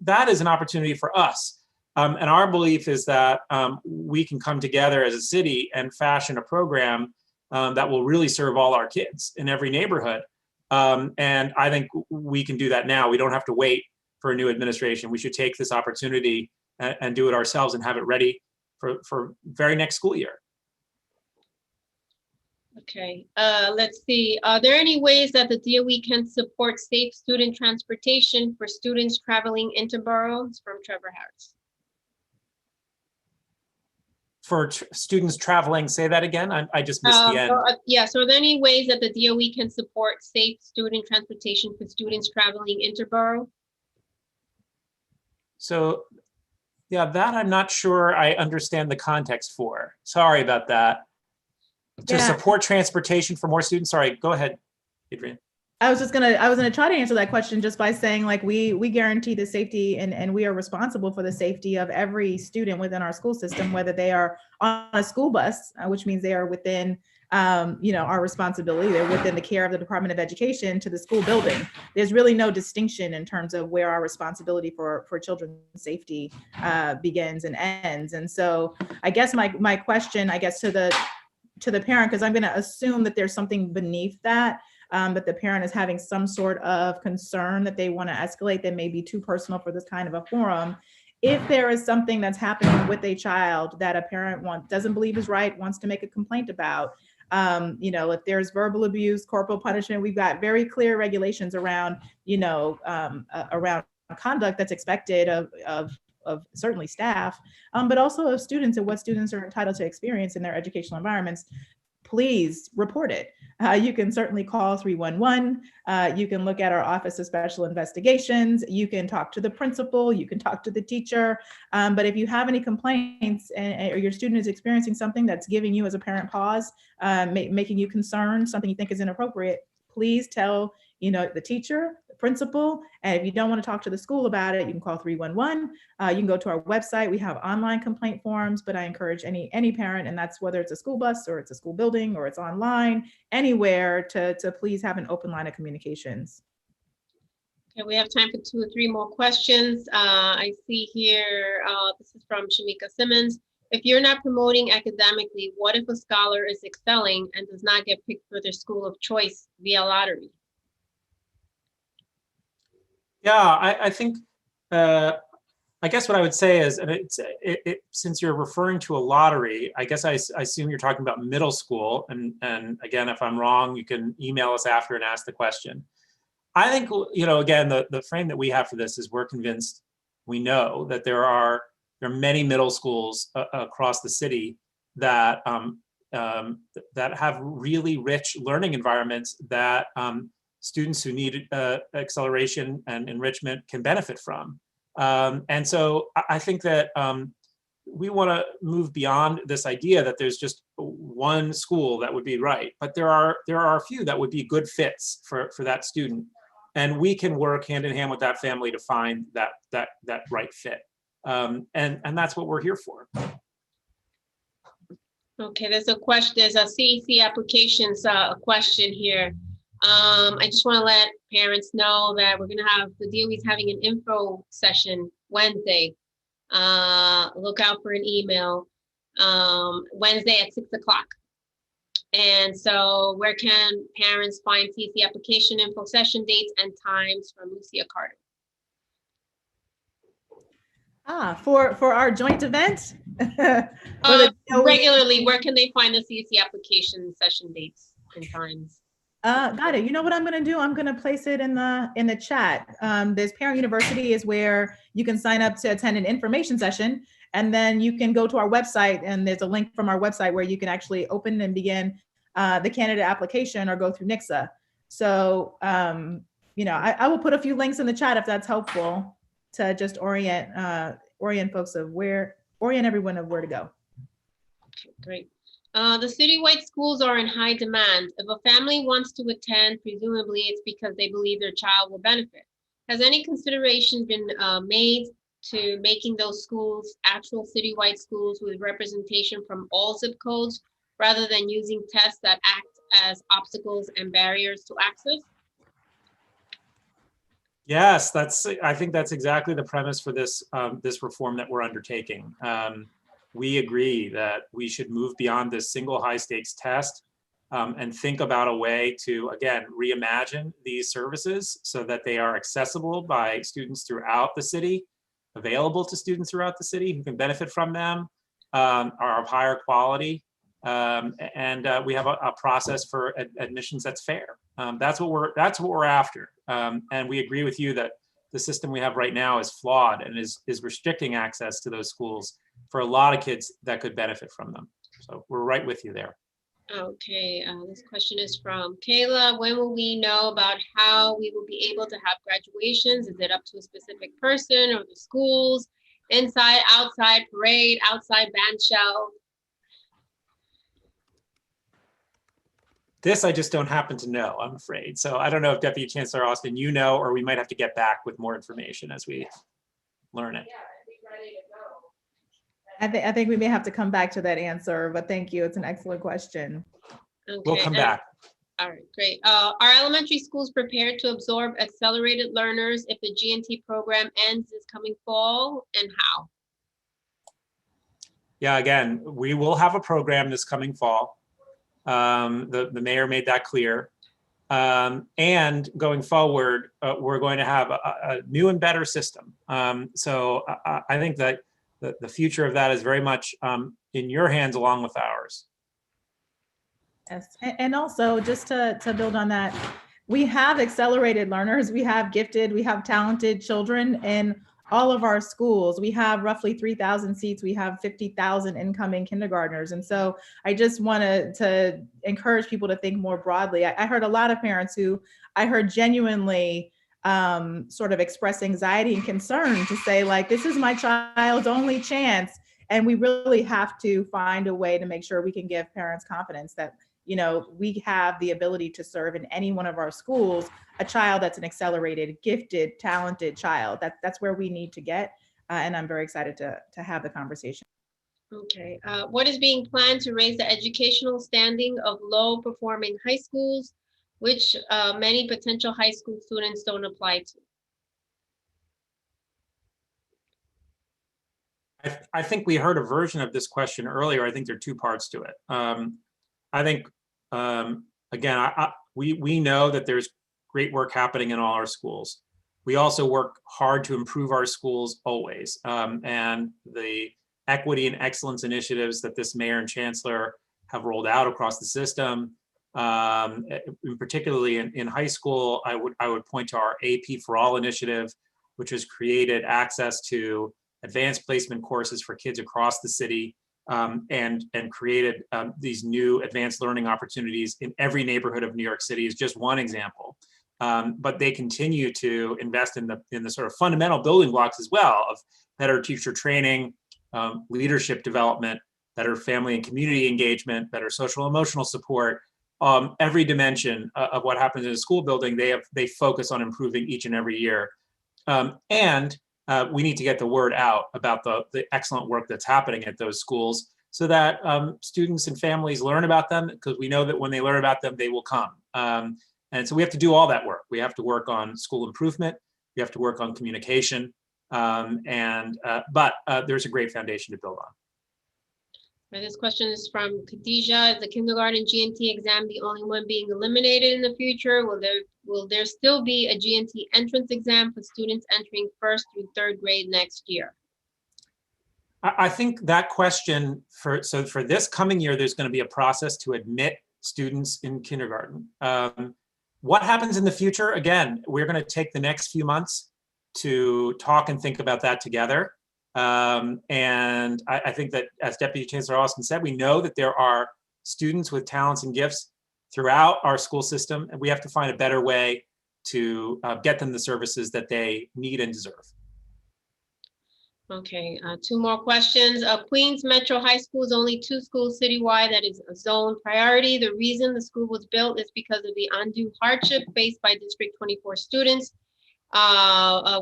Speaker 2: that is an opportunity for us. And our belief is that we can come together as a city and fashion a program that will really serve all our kids in every neighborhood. And I think we can do that now. We don't have to wait for a new administration. We should take this opportunity and do it ourselves and have it ready for very next school year.
Speaker 6: Okay, let's see. Are there any ways that the DOE can support safe student transportation for students traveling into boroughs? From Trevor Harris.
Speaker 2: For students traveling, say that again. I just missed the end.
Speaker 6: Yeah, so are there any ways that the DOE can support safe student transportation for students traveling interborough?
Speaker 2: So, yeah, that I'm not sure I understand the context for. Sorry about that. To support transportation for more students. Sorry, go ahead, Adrienne.
Speaker 3: I was gonna try to answer that question just by saying, like, we guarantee the safety and we are responsible for the safety of every student within our school system, whether they are on a school bus, which means they are within our responsibility. They're within the care of the Department of Education, to the school building. There's really no distinction in terms of where our responsibility for children's safety begins and ends. And so I guess my question, I guess, to the parent, because I'm going to assume that there's something beneath that, that the parent is having some sort of concern that they want to escalate that may be too personal for this kind of a forum. If there is something that's happening with a child that a parent doesn't believe is right, wants to make a complaint about, if there's verbal abuse, corporal punishment, we've got very clear regulations around, around conduct that's expected of certainly staff, but also of students and what students are entitled to experience in their educational environments. Please report it. You can certainly call 311. You can look at our Office of Special Investigations. You can talk to the principal. You can talk to the teacher. But if you have any complaints or your student is experiencing something that's giving you as a parent pause, making you concerned, something you think is inappropriate, please tell the teacher, the principal. And if you don't want to talk to the school about it, you can call 311. You can go to our website. We have online complaint forms, but I encourage any parent, and that's whether it's a school bus or it's a school building or it's online, anywhere, to please have an open line of communications.
Speaker 6: Okay, we have time for 2 or 3 more questions. I see here, this is from Shamika Simmons. If you're not promoting academically, what if a scholar is excelling and does not get picked for their school of choice via lottery?
Speaker 2: Yeah, I think, I guess what I would say is, and since you're referring to a lottery, I guess I assume you're talking about middle school. And again, if I'm wrong, you can email us after and ask the question. I think, again, the frame that we have for this is we're convinced, we know that there are many middle schools across the city that have really rich learning environments that students who need acceleration and enrichment can benefit from. And so I think that we want to move beyond this idea that there's just one school that would be right, but there are a few that would be good fits for that student. And we can work hand in hand with that family to find that right fit. And that's what we're here for.
Speaker 6: Okay, there's a question, there's a CEC applications question here. I just want to let parents know that we're going to have, the DOE is having an info session Wednesday. Look out for an email Wednesday at 6 o'clock. And so where can parents find CEC application info session dates and times from Lucia Carter?
Speaker 3: For our joint event?
Speaker 6: Regularly, where can they find the CEC application session dates and times?
Speaker 3: Got it. You know what I'm going to do? I'm going to place it in the chat. There's Parent University is where you can sign up to attend an information session, and then you can go to our website, and there's a link from our website where you can actually open and begin the candidate application or go through NYCSA. So, I will put a few links in the chat if that's helpful to just orient folks of orient everyone of where to go.
Speaker 6: Okay, great. The citywide schools are in high demand. If a family wants to attend, presumably it's because they believe their child will benefit. Has any consideration been made to making those schools actual citywide schools with representation from all zip codes, rather than using tests that act as obstacles and barriers to access?
Speaker 2: Yes, I think that's exactly the premise for this this reform that we're undertaking. We agree that we should move beyond this single high stakes test and think about a way to, again, reimagine these services so that they are accessible by students throughout the city, available to students throughout the city who can benefit from them, are of higher quality, and we have a process for admissions that's fair. That's what we're after, and we agree with you that the system we have right now is flawed and is restricting access to those schools for a lot of kids that could benefit from them. So we're right with you there.
Speaker 6: Okay, this question is from Kayla. When will we know about how we will be able to have graduations? Is it up to a specific person or the schools? Inside, outside, parade, outside band shell?
Speaker 2: This I just don't happen to know, I'm afraid. So I don't know if Deputy Chancellor Austin, you know, or we might have to get back with more information as we learn it.
Speaker 3: I think we may have to come back to that answer, but thank you. It's an excellent question.
Speaker 6: Okay,
Speaker 2: We'll come back.
Speaker 6: All right, great. Are elementary schools prepared to absorb accelerated learners if the G&T program ends this coming fall, and how?
Speaker 2: Yeah, again, we will have a program this coming fall. The mayor made that clear. And going forward, we're going to have a new and better system. So I think that the future of that is very much in your hands along with ours.
Speaker 3: Yes, and also just to build on that, we have accelerated learners, we have gifted, we have talented children in all of our schools. We have roughly 3,000 seats. We have 50,000 incoming kindergartners. And so I just wanted to encourage people to think more broadly. I heard a lot of parents who I heard genuinely sort of express anxiety and concern to say, like, this is my child's only chance. And we really have to find a way to make sure we can give parents confidence that, you know, we have the ability to serve in any one of our schools a child that's an accelerated, gifted, talented child. That's where we need to get. And I'm very excited to have the conversation.
Speaker 6: Okay, what is being planned to raise the educational standing of low performing high schools, which many potential high school students don't apply to?
Speaker 2: I think we heard a version of this question earlier. I think there are two parts to it. I think, again, we know that there's great work happening in all our schools. We also work hard to improve our schools always. And the equity and excellence initiatives that this mayor and chancellor have rolled out across the system, particularly in high school, I would point to our AP for All initiative, which has created access to advanced placement courses for kids across the city, and created these new advanced learning opportunities in every neighborhood of New York City is just one example. But they continue to invest in the sort of fundamental building blocks as well of better teacher training, leadership development, better family and community engagement, better social emotional support. Every dimension of what happens in a school building, they focus on improving each and every year. And we need to get the word out about the excellent work that's happening at those schools so that students and families learn about them, because we know that when they learn about them, they will come. And so we have to do all that work. We have to work on school improvement. We have to work on communication. But there's a great foundation to build on.
Speaker 6: This question is from Khadija. Is the kindergarten G&T exam the only one being eliminated in the future? Will there still be a G&T entrance exam for students entering 1st through 3rd grade next year?
Speaker 2: I think that question for this coming year, there's going to be a process to admit students in kindergarten. What happens in the future? Again, we're going to take the next few months to talk and think about that together. And I think that, as Deputy Chancellor Austin said, we know that there are students with talents and gifts throughout our school system, and we have to find a better way to get them the services that they need and deserve.
Speaker 6: Okay, 2 more questions. Queens Metro High School is only 2 schools citywide that is a zone priority. The reason the school was built is because of the undue hardship faced by District 24 students,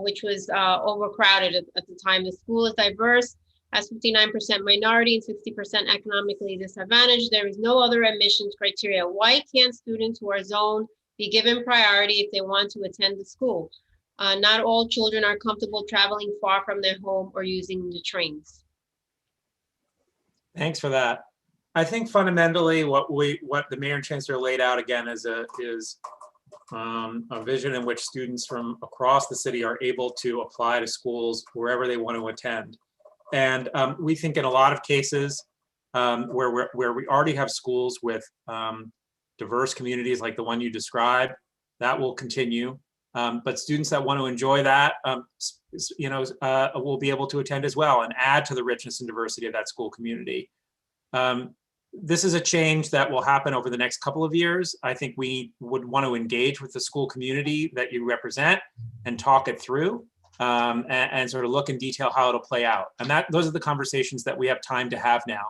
Speaker 6: which was overcrowded at the time. The school is diverse has 59% minority and 60% economically disadvantaged. There is no other admissions criteria. Why can't students who are zoned be given priority if they want to attend the school? Not all children are comfortable traveling far from their home or using the trains.
Speaker 2: Thanks for that. I think fundamentally what the mayor and chancellor laid out again is a vision in which students from across the city are able to apply to schools wherever they want to attend. And we think in a lot of cases where we already have schools with diverse communities like the one you described, that will continue. But students that want to enjoy that, will be able to attend as well and add to the richness and diversity of that school community. This is a change that will happen over the next couple of years. I think we would want to engage with the school community that you represent and talk it through and sort of look in detail how it'll play out. And those are the conversations that we have time to have now.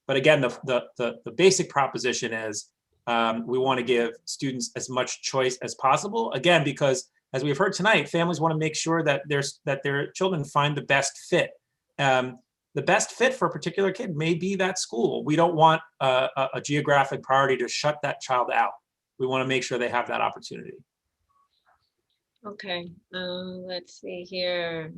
Speaker 2: But again, the basic proposition is we want to give students as much choice as possible. Again, because as we've heard tonight, families want to make sure that their children find the best fit. The best fit for a particular kid may be that school. We don't want a geographic priority to shut that child out. We want to make sure they have that opportunity.
Speaker 6: Okay, let's see here.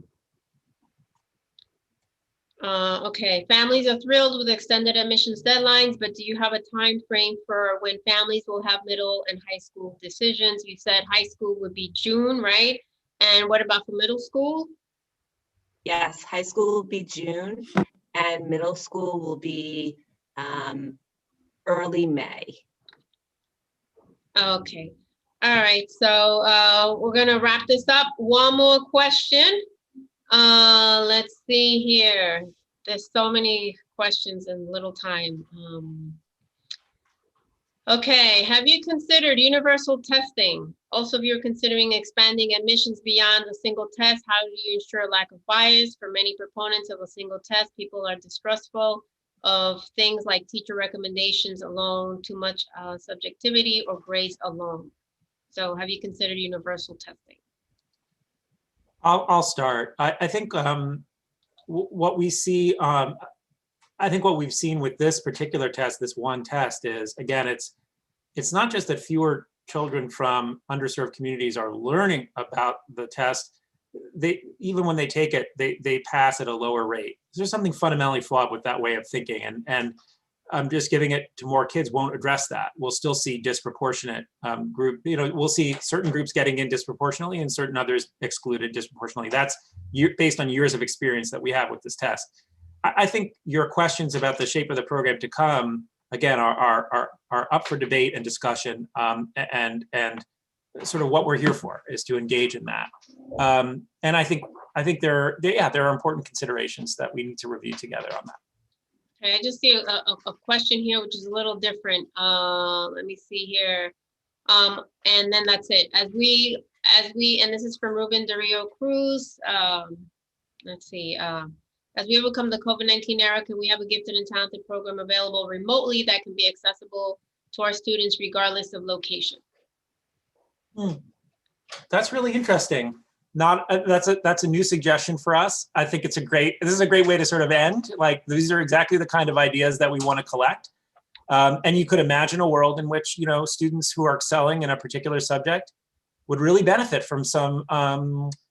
Speaker 6: Okay, families are thrilled with extended admissions deadlines, but do you have a time frame for when families will have middle and high school decisions? You said high school would be June, right? And what about for middle school?
Speaker 5: Yes, high school will be June and middle school will be early May.
Speaker 6: Okay, all right, so we're gonna wrap this up. One more question. Let's see here. There's so many questions in little time. Okay, have you considered universal testing? Also, if you're considering expanding admissions beyond a single test, how do you ensure lack of bias? For many proponents of a single test, people are distrustful of things like teacher recommendations alone, too much subjectivity, or grades alone. So have you considered universal testing?
Speaker 2: I'll start. I think what we see, I think what we've seen with this particular test, this one test, is again, it's not just that fewer children from underserved communities are learning about the test. Even when they take it, they pass at a lower rate. There's something fundamentally flawed with that way of thinking, and just giving it to more kids won't address that. We'll still see disproportionate group. We'll see certain groups getting in disproportionately and certain others excluded disproportionately. That's based on years of experience that we have with this test. I think your questions about the shape of the program to come, again, are up for debate and discussion, and sort of what we're here for is to engage in that. And I think there are important considerations that we need to review together on that.
Speaker 6: Okay, I just see a question here, which is a little different. Let me see here. And then that's it. As we, and this is from Ruben Dario Cruz. Let's see. As we overcome the COVID-19 era, can we have a gifted and talented program available remotely that can be accessible to our students regardless of location?
Speaker 2: That's really interesting. That's a new suggestion for us. I think this is a great way to sort of end. Like, these are exactly the kind of ideas that we want to collect. And you could imagine a world in which, students who are excelling in a particular subject would really benefit from some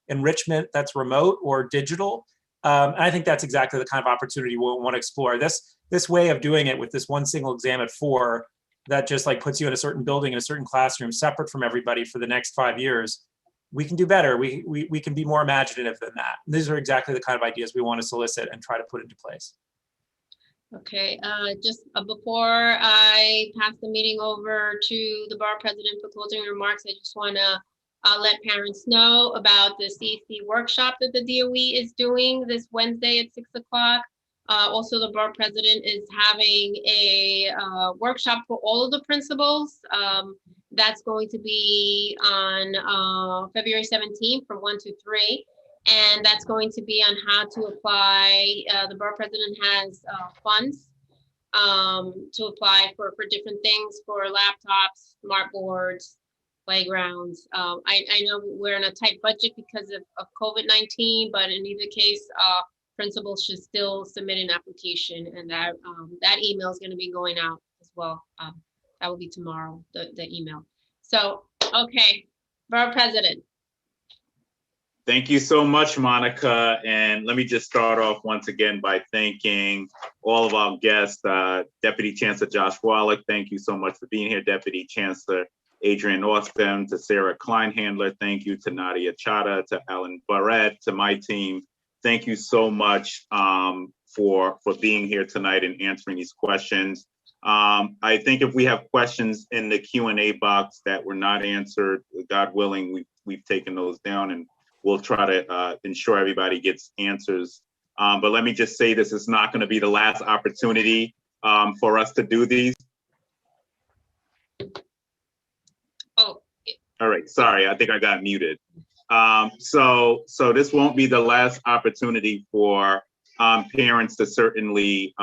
Speaker 2: enrichment that's remote or digital. And I think that's exactly the kind of opportunity we'll want to explore. This way of doing it with this one single exam at 4 that just like puts you in a certain building, in a certain classroom, separate from everybody for the next 5 years. We can do better. We can be more imaginative than that. These are exactly the kind of ideas we want to solicit and try to put into place.
Speaker 6: Okay, just before I pass the meeting over to the borough president for closing remarks, I just want to let parents know about the CEC workshop that the DOE is doing this Wednesday at 6 o'clock. Also, the borough president is having a workshop for all of the principals. That's going to be on February 17th from 1 to 3. And that's going to be on how to apply. The borough president has funds to apply for different things, for laptops, smart boards, playgrounds. I know we're in a tight budget because of COVID-19, but in either case, principals should still submit an application, and that that email is going to be going out as well. That will be tomorrow, the email. So, okay, Borough President.
Speaker 1: Thank you so much, Monica. And let me just start off once again by thanking all of our guests. Deputy Chancellor Josh Wallach, thank you so much for being here. Deputy Chancellor Adrian Austin, to Sarah Kleinhandler, thank you. To Nadia Chada, to Alan Barrett, to my team, thank you so much for being here tonight and answering these questions. I think if we have questions in the Q&A box that were not answered, God willing, we've taken those down, and we'll try to ensure everybody gets answers. But let me just say this is not going to be the last opportunity for us to do these.
Speaker 6: Oh.
Speaker 1: All right, sorry, I think I got muted. So this won't be the last opportunity for parents to certainly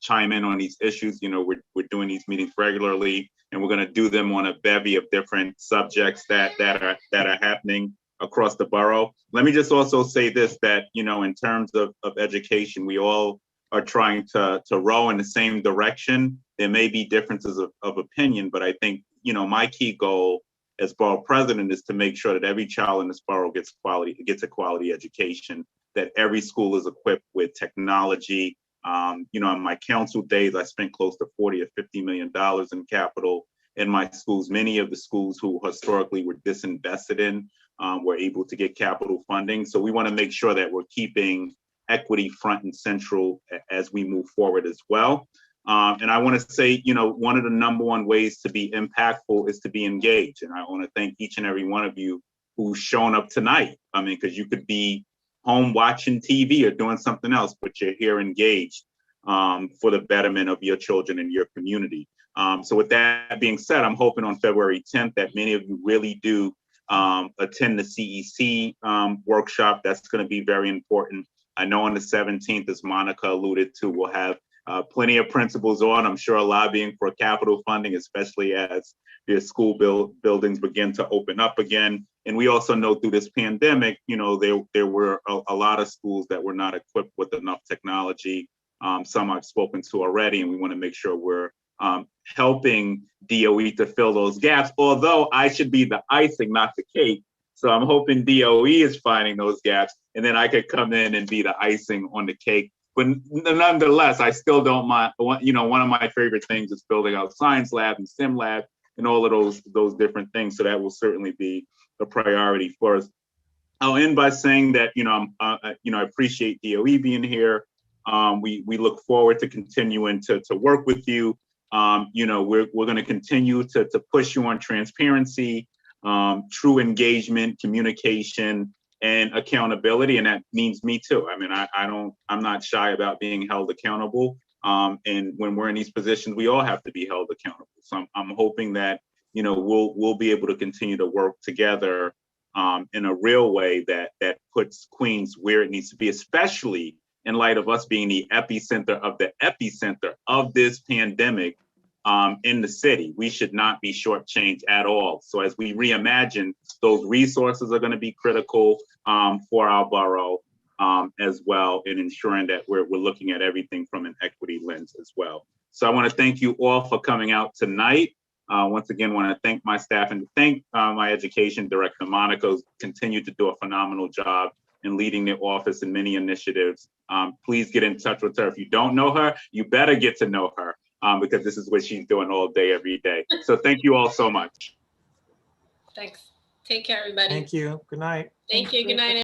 Speaker 1: chime in on these issues. You know, we're doing these meetings regularly, and we're going to do them on a bevy of different subjects that are happening across the borough. Let me just also say this, that, you know, in terms of education, we all are trying to row in the same direction. There may be differences of opinion, but I think, you know, my key goal as borough president is to make sure that every child in this borough gets a quality education, that every school is equipped with technology. You know, on my council days, I spent close to $40 or $50 million in capital in my schools. Many of the schools who historically were disinvested in were able to get capital funding. So we want to make sure that we're keeping equity front and central as we move forward as well. And I want to say, you know, one of the #1 ways to be impactful is to be engaged. And I want to thank each and every one of you who's shown up tonight. I mean, because you could be home watching TV or doing something else, but you're here engaged for the betterment of your children and your community. So with that being said, I'm hoping on February 10th that many of you really do attend the CEC workshop. That's going to be very important. I know on the 17th, as Monica alluded to, we'll have plenty of principals on, I'm sure, lobbying for capital funding, especially as the school buildings begin to open up again. And we also know through this pandemic, you know, there were a lot of schools that were not equipped with enough technology. Some I've spoken to already, and we want to make sure we're helping DOE to fill those gaps, although I should be the icing, not the cake. So I'm hoping DOE is finding those gaps, and then I could come in and be the icing on the cake. But nonetheless, I still don't mind. You know, one of my favorite things is building out science lab and STEM lab and all of those different things. So that will certainly be a priority for us. I'll end by saying that, you know, I appreciate DOE being here. We look forward to continuing to work with you. You know, we're going to continue to push you on transparency, true engagement, communication, and accountability. And that means me too. I mean, I'm not shy about being held accountable. And when we're in these positions, we all have to be held accountable. So I'm hoping that, you know, we'll be able to continue to work together in a real way that puts Queens where it needs to be, especially in light of us being the epicenter of this pandemic in the city. We should not be shortchanged at all. So as we reimagine, those resources are going to be critical for our borough as well, in ensuring that we're looking at everything from an equity lens as well. So I want to thank you all for coming out tonight. Once again, want to thank my staff and thank my education director, Monica, who's continued to do a phenomenal job in leading the office in many initiatives. Please get in touch with her. If you don't know her, you better get to know her because this is what she's doing all day, every day. So thank you all so much.
Speaker 6: Thanks. Take care, everybody.
Speaker 2: Thank you. Good night.
Speaker 6: Thank you. Good night.